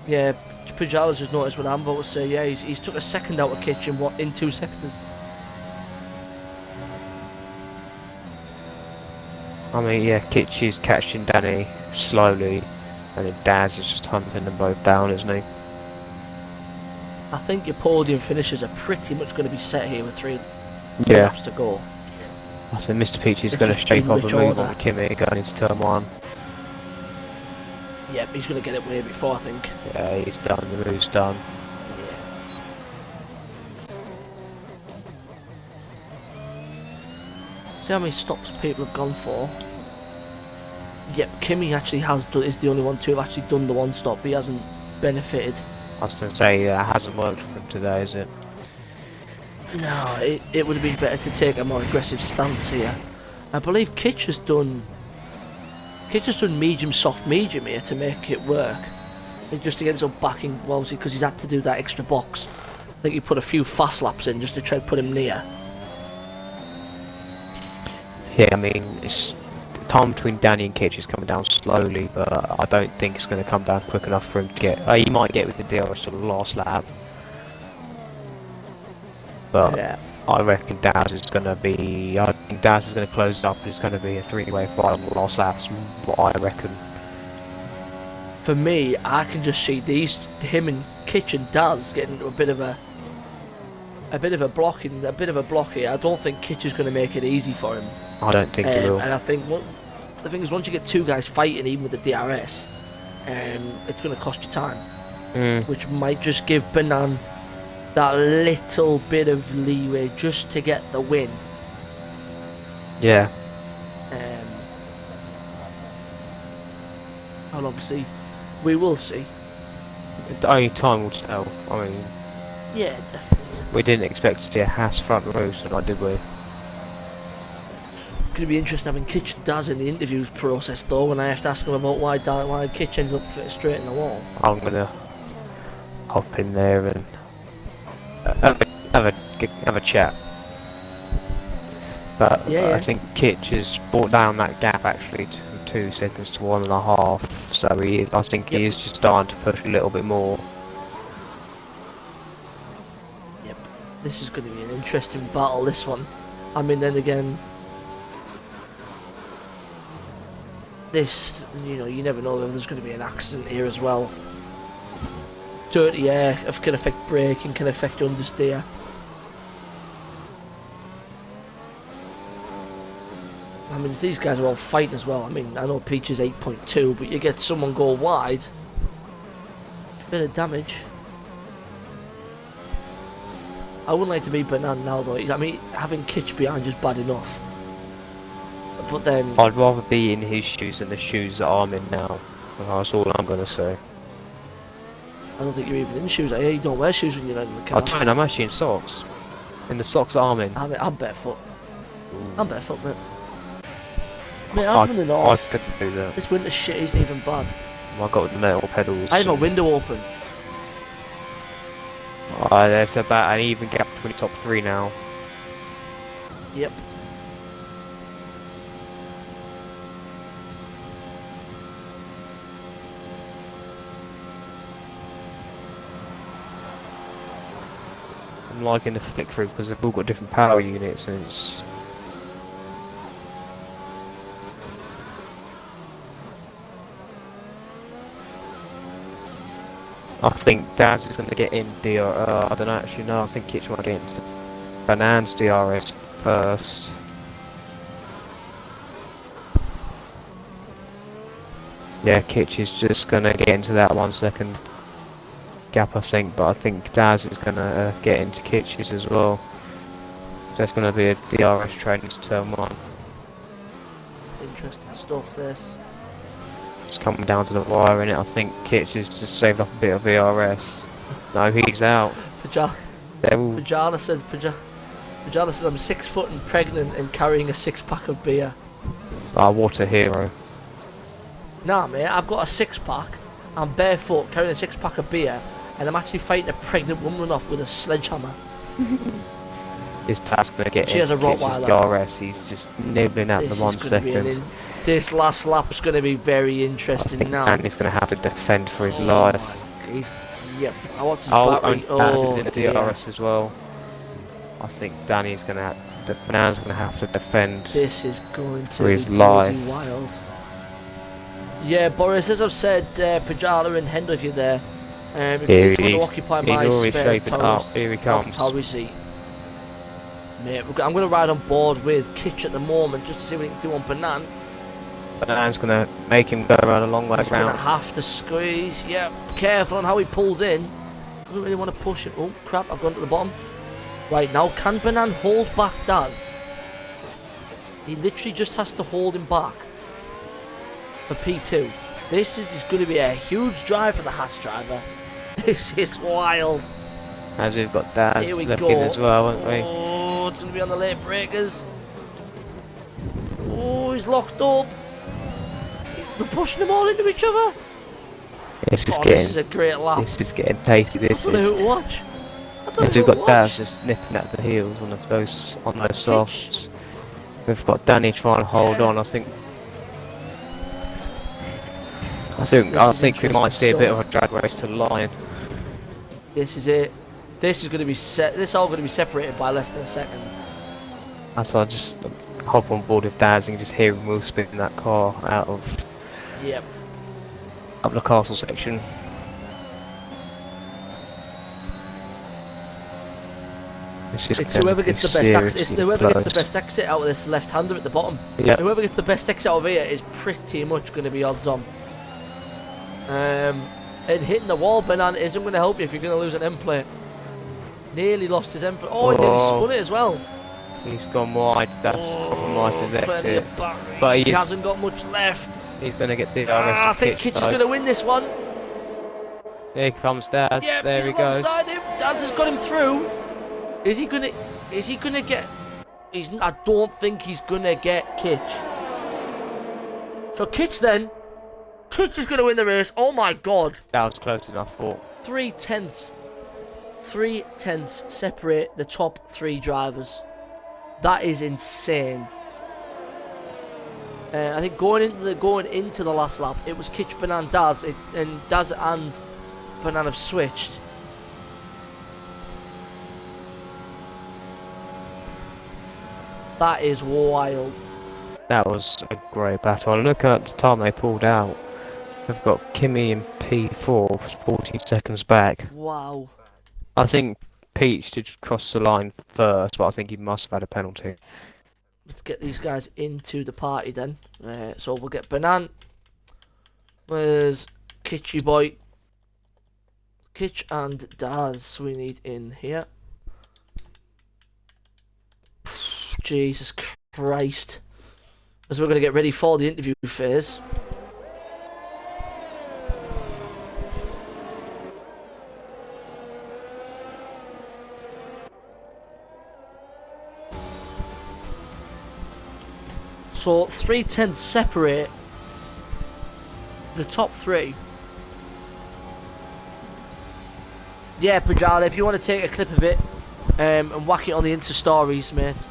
Yeah, Pujala's just noticed what I'm about to say. Yeah, he's took a second out of Kitchen in 2 seconds. I mean, yeah, Kitch is catching Danny slowly, and then Daz is just hunting them both down, isn't he? I think your podium finishes are pretty much going to be set here with three Yeah. laps to go. I think Mr. Peach is It's going to just shape in up a which move order? on Kimmy going into turn 1. Yeah, he's going to get it way before, I think. Yeah, he's done, the move's done. See how many stops people have gone for. Yep, Kimmy actually is the only one to have actually done the one stop. He hasn't benefited. I was going to say, that hasn't worked for him today, is it? No, it would have been better to take a more aggressive stance here. I believe Kitch has done medium, soft, medium here to make it work. And just to get himself backing, well, obviously, because he's had to do that extra box. I think he put a few fast laps in just to try to put him near. Yeah, I mean, it's the time between Danny and Kitch is coming down slowly, but I don't think it's going to come down quick enough for him to get. He might get with the DRS on the last lap, but Yeah. I reckon Daz is going to be. I think Daz is going to close it up. It's going to be a three-way fight on the last lap. That's what I reckon. For me, I can just see him and Kitch and Daz getting into a bit of a block here. I don't think Kitch is going to make it easy for him. I don't think he will. And I think the thing is, once you get two guys fighting, even with the DRS, it's going to cost you time, which might just give Banan that little bit of leeway just to get the win. Yeah. And obviously, we will see. Only time will tell. I mean, Yeah, definitely. we didn't expect to see a Haas front row, so not did we? It's going to be interesting having Kitch and Daz in the interviews process, though, when I have to ask them about why Kitch ended up straight in the wall. I'm gonna hop in there and have a chat. But Yeah. I think Kitch has brought down that gap actually from 2 seconds to 1.5. So I think he is just starting to push a little bit more. Yep. This is going to be an interesting battle, this one. I mean, then again, this, you know, you never know if there's going to be an accident here as well. Dirty air can affect braking, can affect understeer. I mean, these guys are all fighting as well. I mean, I know Peach is 8.2, but you get someone go wide, bit of damage. I wouldn't like to be Banan now though. I mean, having Kitch behind is bad enough. But then... I'd rather be in his shoes than the shoes that I'm in now. That's all I'm going to say. I don't think you're even in shoes. I hear you don't wear shoes when you're in the car. I don't, I'm actually in socks. In the socks that I'm in. I'm barefoot. I'm barefoot, mate. Mate, I'm from the north. I couldn't do that. This winter shit isn't even bad. I got the metal pedals. I had my window open. There's about an even gap between the top three now. Yep. I'm liking the flick through because they've all got different power units and it's... I think Daz is going to get in I don't actually know, I think Kitch might get into Banan's DRS first. Yeah, Kitch is just going to get into that 1 second gap I think, but I think Daz is going to get into Kitch's as well. So that's going to be a DRS train into turn 1. Interesting stuff, this. It's coming down to the wire in it. I think Kitch has just saved up a bit of VRS. No, he's out. Pajana said I'm 6 foot and pregnant and carrying a 6-pack of beer. Ah, what a hero. Nah, mate, I've got a 6-pack. I'm barefoot carrying a 6-pack of beer, and I'm actually fighting a pregnant woman off with a sledgehammer. His task going to get she has a Rottweiler. DRS. He's just nibbling at the 1 second. This last lap's going to be very interesting now. And he's going to have to defend for his life. Yep. What's his battery? Oh, in DRS as well. I think Danny's going to Banana's going to have to defend. This is going to for be his life. Wild. Yeah, Boris, as I've said, Pajala and Hendo, if you're there, if you want to occupy my spare towers, here he comes. Tower seat. Mate, I'm going to ride on board with Kitch at the moment just to see what he can do on Banan. Banana's going to make him go around a long way round. He's going to have to squeeze. Yeah, careful on how he pulls in. I don't really want to push it. Oh, crap, I've gone to the bottom. Right, now can Banan hold back Daz? He literally just has to hold him back for P2. This is going to be a huge drive for the Haas driver. This is wild. As we've got Daz Here we looking go. as well, haven't we? Oh, it's going to be on the late breakers. Oh, he's locked up. They're pushing them all into each other. This is a great lap. This is getting tasty. This I don't know is. who to watch. We've got Daz just nipping at the heels on those softs. We've got Danny trying to hold on. I think we might see a bit of a drag race to the line. This is it. This is going to be set. This is all going to be separated by less than a second. So I just hop on board with Daz and just hear him wheel spin that car out of the castle section. It's whoever gets the best exit. It's whoever gets the best exit out of this left-hander at the bottom. Yep. Whoever gets the best exit out of here is pretty much going to be odds on. And hitting the wall, Banan, isn't going to help you if you're going to lose an end plate. Nearly lost his end plate. Oh, he nearly spun it as well. He's gone wide. That's compromised his exit. But he hasn't got much left. He's going to get the I think Kitch is going to win this one. Here comes Daz. Yep, there he goes. Him. Daz has got him through. Is he gonna get? I don't think he's gonna get Kitch. So Kitch then. Kitch is gonna win the race. Oh my god. That was close enough for. 3/10. 3/10 separate the top 3 drivers. That is insane. I think going into the last lap, it was Kitch, Banan, Daz, and Daz and Banan have switched. That is wild. That was a great battle. And looking at the time they pulled out, they've got Kimmy in P4, 14 seconds back. Wow. I think Peach did cross the line first, but I think he must have had a penalty. Let's get these guys into the party then. So we'll get Banan. There's Kitchy Boy. Kitch and Daz we need in here. Jesus Christ. As we're going to get ready for the interview phase. So 3/10 separate the top three. Yeah, Pajala, if you want to take a clip of it and whack it on the Insta stories, mate.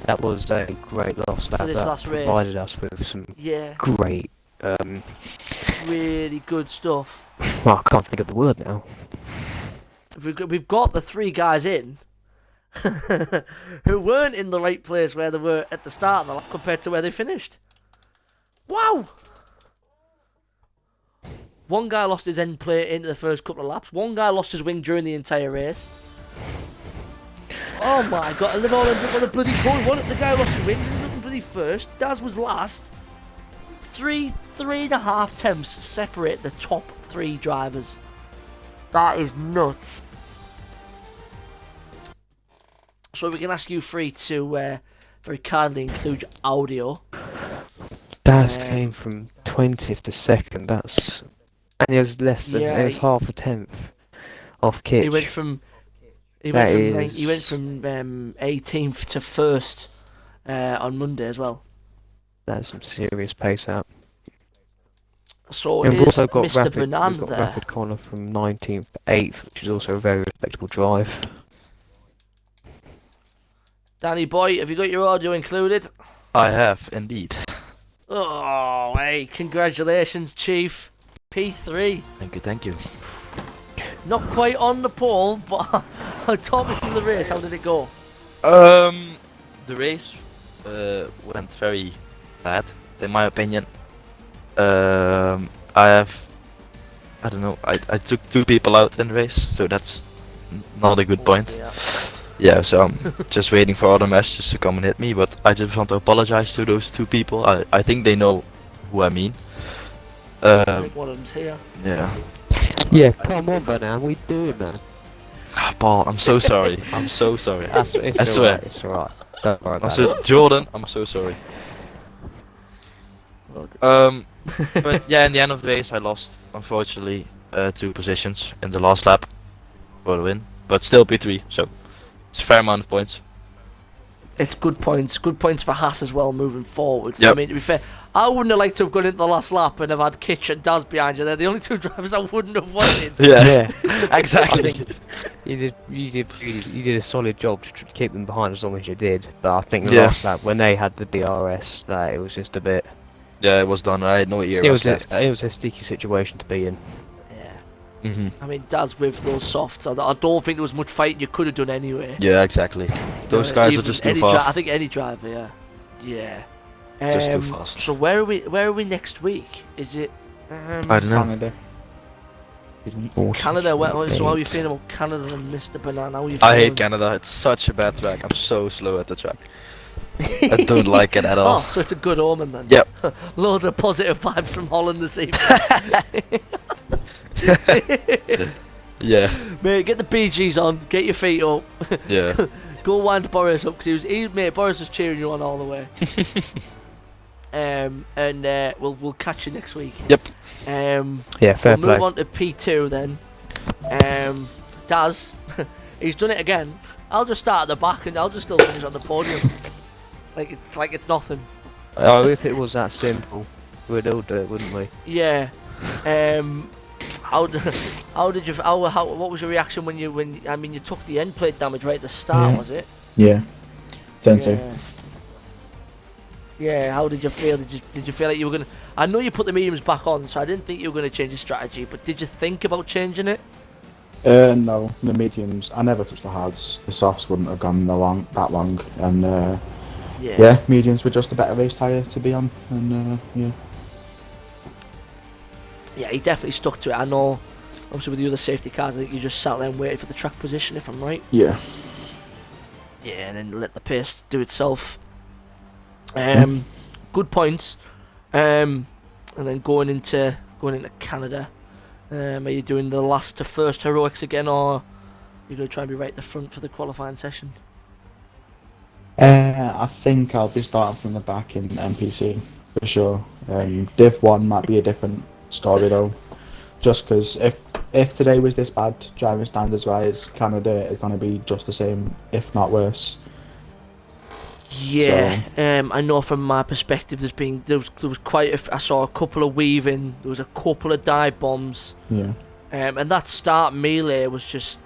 That was a great last lap. this That last race. provided us with some great. Really good stuff. Well, I can't think of the word now. We've got the three guys in who weren't in the right place where they were at the start of the lap compared to where they finished. Wow! One guy lost his end plate into the first couple of laps. One guy lost his wing during the entire race. Oh my god, and they've all ended up on a bloody pole. The guy lost his wing, ended up bloody first. Daz was last. Three and a half attempts separate the top three drivers. That is nuts. So we can ask you three to very kindly include your audio. Daz came from 20th to 2nd. That's and it was less than it was half a tenth off Kitch. He went from 18th to 1st on Monday as well. That's some serious pace out. So we've also got Mr. Rapid, Banan we've got there. Rapid Connor from 19th to 8th, which is also a very respectable drive. Danny boy, have you got your audio included? I have, indeed. Oh, hey, congratulations, Chief. P3. Thank you. Not quite on the pole, but talk me through the race. How did it go? The race went very bad, in my opinion. I don't know, I took 2 people out in the race, so that's not a good point. Yeah, so I'm just waiting for other messages to come and hit me, but I just want to apologize to those 2 people. I think they know who I mean. I think one of them's here. Yeah. Yeah, come on, Banan, we do it, man. Paul, I'm so sorry. I'm so sorry. I swear. It's alright. Don't worry about So, Jordan, I'm so sorry. But yeah, in the end of the race, I lost, unfortunately, 2 positions in the last lap for the win. But still P3, so it's a fair amount of points. It's good points. Good points for Haas as well moving forward. Yep. I mean, to be fair, I wouldn't have liked to have gone into the last lap and have had Kitch and Daz behind you. They're the only 2 drivers I wouldn't have wanted. Yeah, exactly. You did a solid job to keep them behind as long as you did. But I think the last lap, when they had the DRS, that it was just a bit. Yeah, it was done. I had no ERS left. It was a sticky situation to be in. I mean, Daz with those softs, I don't think there was much fighting you could have done anyway. Yeah, exactly. Those guys are just too fast. I think any driver, yeah. Just too fast. So where are we next week? Is it? I don't know. Canada. Canada. So how are you feeling about Canada and Mr. Banana? How are you I feeling? hate Canada. It's such a bad track. I'm so slow at the track. I don't like it at all. Oh, so it's a good omen then. Yep. Loads of positive vibes from Holland this evening. Yeah. Mate, get the BGs on, get your feet up. Yeah. Go wind Boris up because mate, Boris was cheering you on all the way. We'll catch you next week. Yep. Yeah, fair we'll play. move on to P2 then. Daz, he's done it again. I'll just start at the back and I'll just still finish on the podium. like it's nothing. Oh, if it was that simple, we'd all do it, wouldn't we? Yeah. What was your reaction when you took the end plate damage right at the start, was it? Yeah. Sensei. Yeah, how did you feel? Did you feel like you were gonna? I know you put the mediums back on, so I didn't think you were gonna change your strategy. But did you think about changing it? No, the mediums. I never touched the hards. The softs wouldn't have gone that long, and yeah, mediums were just a better race tyre to be on, and yeah. Yeah, he definitely stuck to it. I know, obviously with the other safety cars, I think you just sat there and waited for the track position, if I'm right. Yeah. Yeah, and then let the pace do itself. Good points. And then going into Canada, are you doing the last to first heroics again, or are you going to try and be right at the front for the qualifying session? I think I'll be starting from the back in NPC for sure. Div 1 might be a different story though, just because if today was this bad driving standards wise, Canada is going to be just the same, if not worse. Yeah, I know from my perspective there was quite I saw a couple of weaving, there was a couple of dive bombs. Yeah. And that start melee was just,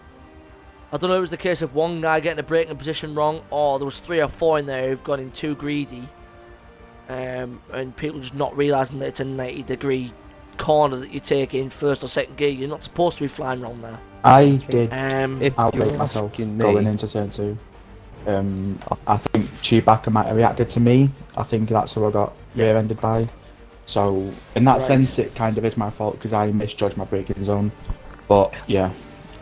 I don't know if it was the case of one guy getting a braking position wrong, or there was 3 or 4 in there who've gone in too greedy. And people just not realising that it's a 90-degree corner that you take in first or second gear. You're not supposed to be flying around there. I did If outbrake you're myself asking me, going into turn 2. I think Chewbacca might have reacted to me. I think that's who I got rear-ended by. So in that sense, it kind of is my fault because I misjudged my braking zone. But yeah,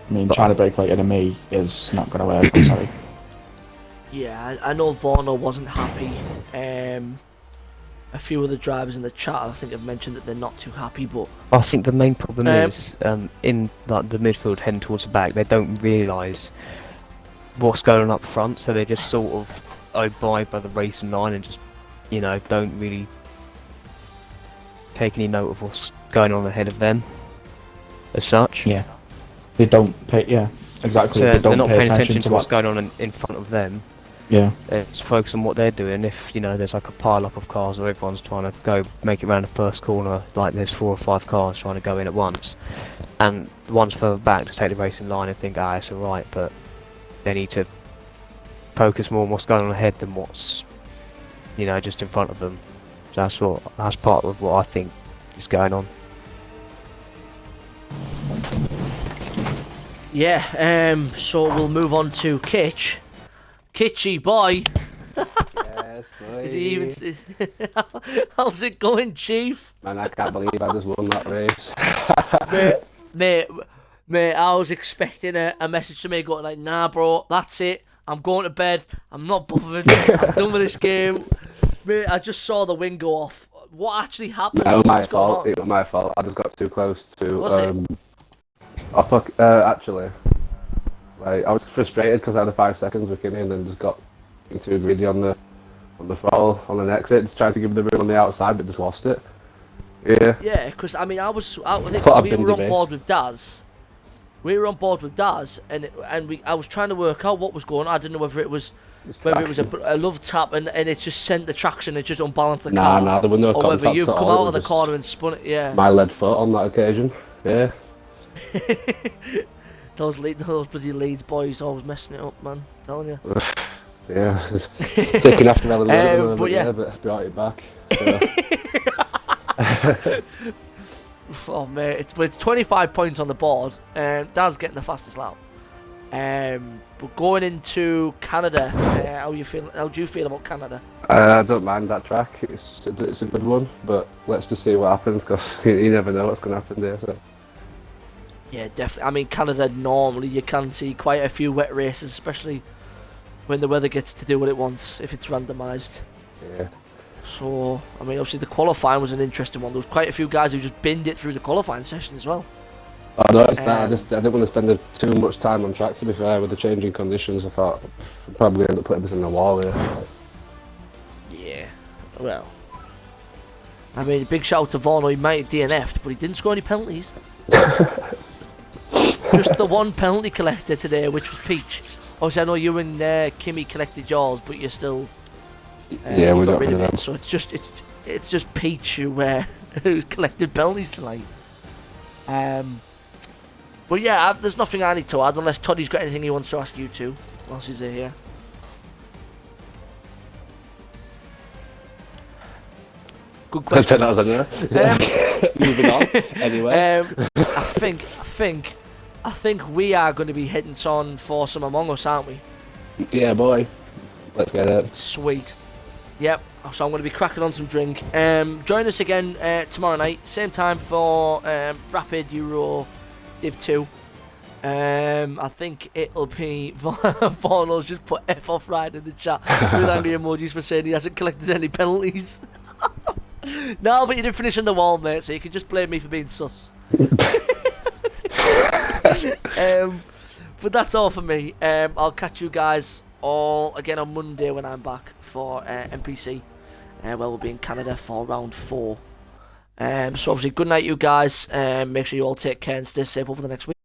I mean, trying to brake later than me is not going to work. I'm sorry. Yeah, I know Vorno wasn't happy. A few of the drivers in the chat, I think, have mentioned that they're not too happy. But I think the main problem is in like the midfield heading towards the back, they don't realise what's going on up front, so they just sort of abide by the racing line and just, you know, don't really take any note of what's going on ahead of them as such. Yeah, they don't pay. Yeah, exactly. So they they're don't not pay paying attention to what's going on in front of them. Yeah. It's focus on what they're doing. If, you know, there's like a pile up of cars where everyone's trying to go make it around the first corner, like there's 4 or 5 cars trying to go in at once, and the ones further back just take the racing line and think, it's alright, but they need to focus more on what's going on ahead than what's, you know, just in front of them. So that's part of what I think is going on. yeah, so we'll move on to Kitch. Kitchy boy. Yes, boy. Is he even? How's it going, Chief? Man, I can't believe I just won that race. mate, I was expecting a message to me going like, nah, bro, that's it. I'm going to bed. I'm not bothered. I'm done with this game. Mate, I just saw the wing go off. What actually happened? It was my What's going fault. on? It was my fault. I just got too close to. Was it? Oh fuck! Actually, like I was frustrated because I had a 5 seconds wicking in and just got too greedy on the throttle on an exit. Just tried to give the room on the outside, but just lost it. Yeah. Yeah, because I mean, I think thought I'd we been were on debased. board with Daz. We were on board with Daz, and I was trying to work out what was going on. I didn't know whether it was a love tap and it just sent the traction, it just unbalanced the car. Nah, there was no or contact whether you've at come all. out of the Just corner and spun it. Yeah. my lead foot on that occasion. Yeah. those bloody Leeds boys always messing it up, man. I'm telling you. Yeah. Taking after Ellen at the moment, but yeah. but brought it back. Oh mate, it's 25 points on the board, and Daz getting the fastest lap. But going into Canada, how do you feel about Canada? I don't mind that track. It's a good one, but let's just see what happens because you never know what's going to happen there. So. Yeah, definitely. I mean, Canada normally you can see quite a few wet races, especially when the weather gets to do what it wants if it's randomised. Yeah. So, I mean, obviously the qualifying was an interesting one. There was quite a few guys who just binned it through the qualifying session as well. I noticed that. I didn't want to spend too much time on track. To be fair, with the changing conditions, I thought I'd probably end up putting this in the wall here. Yeah. Well, I mean, big shout out to Vorno. He might have DNF'd, but he didn't score any penalties. Just the one penalty collector today, which was Peach. Obviously, I know you and Kimmy collected yours, but you're still. Yeah, we got rid of it. them. So it's just Peach who collected penalties tonight. But yeah, there's nothing I need to add unless Toddy's got anything he wants to ask you two whilst he's here. Good question. That was moving on. Anyway, I think we are going to be heading on for some Among Us, aren't we? yeah, boy, let's get it. Sweet. Yep, so I'm going to be cracking on some drink. Join us again tomorrow night, same time for Rapid Euro Div 2. I think it'll be Vorno's just put F off right in the chat with angry emojis for saying he hasn't collected any penalties. No, but you didn't finish on the wall, mate, so you can just blame me for being sus. But that's all for me. I'll catch you guys all again on Monday when I'm back for NPC. Where we'll be in Canada for round 4. So obviously, good night, you guys. Make sure you all take care and stay safe over the next week.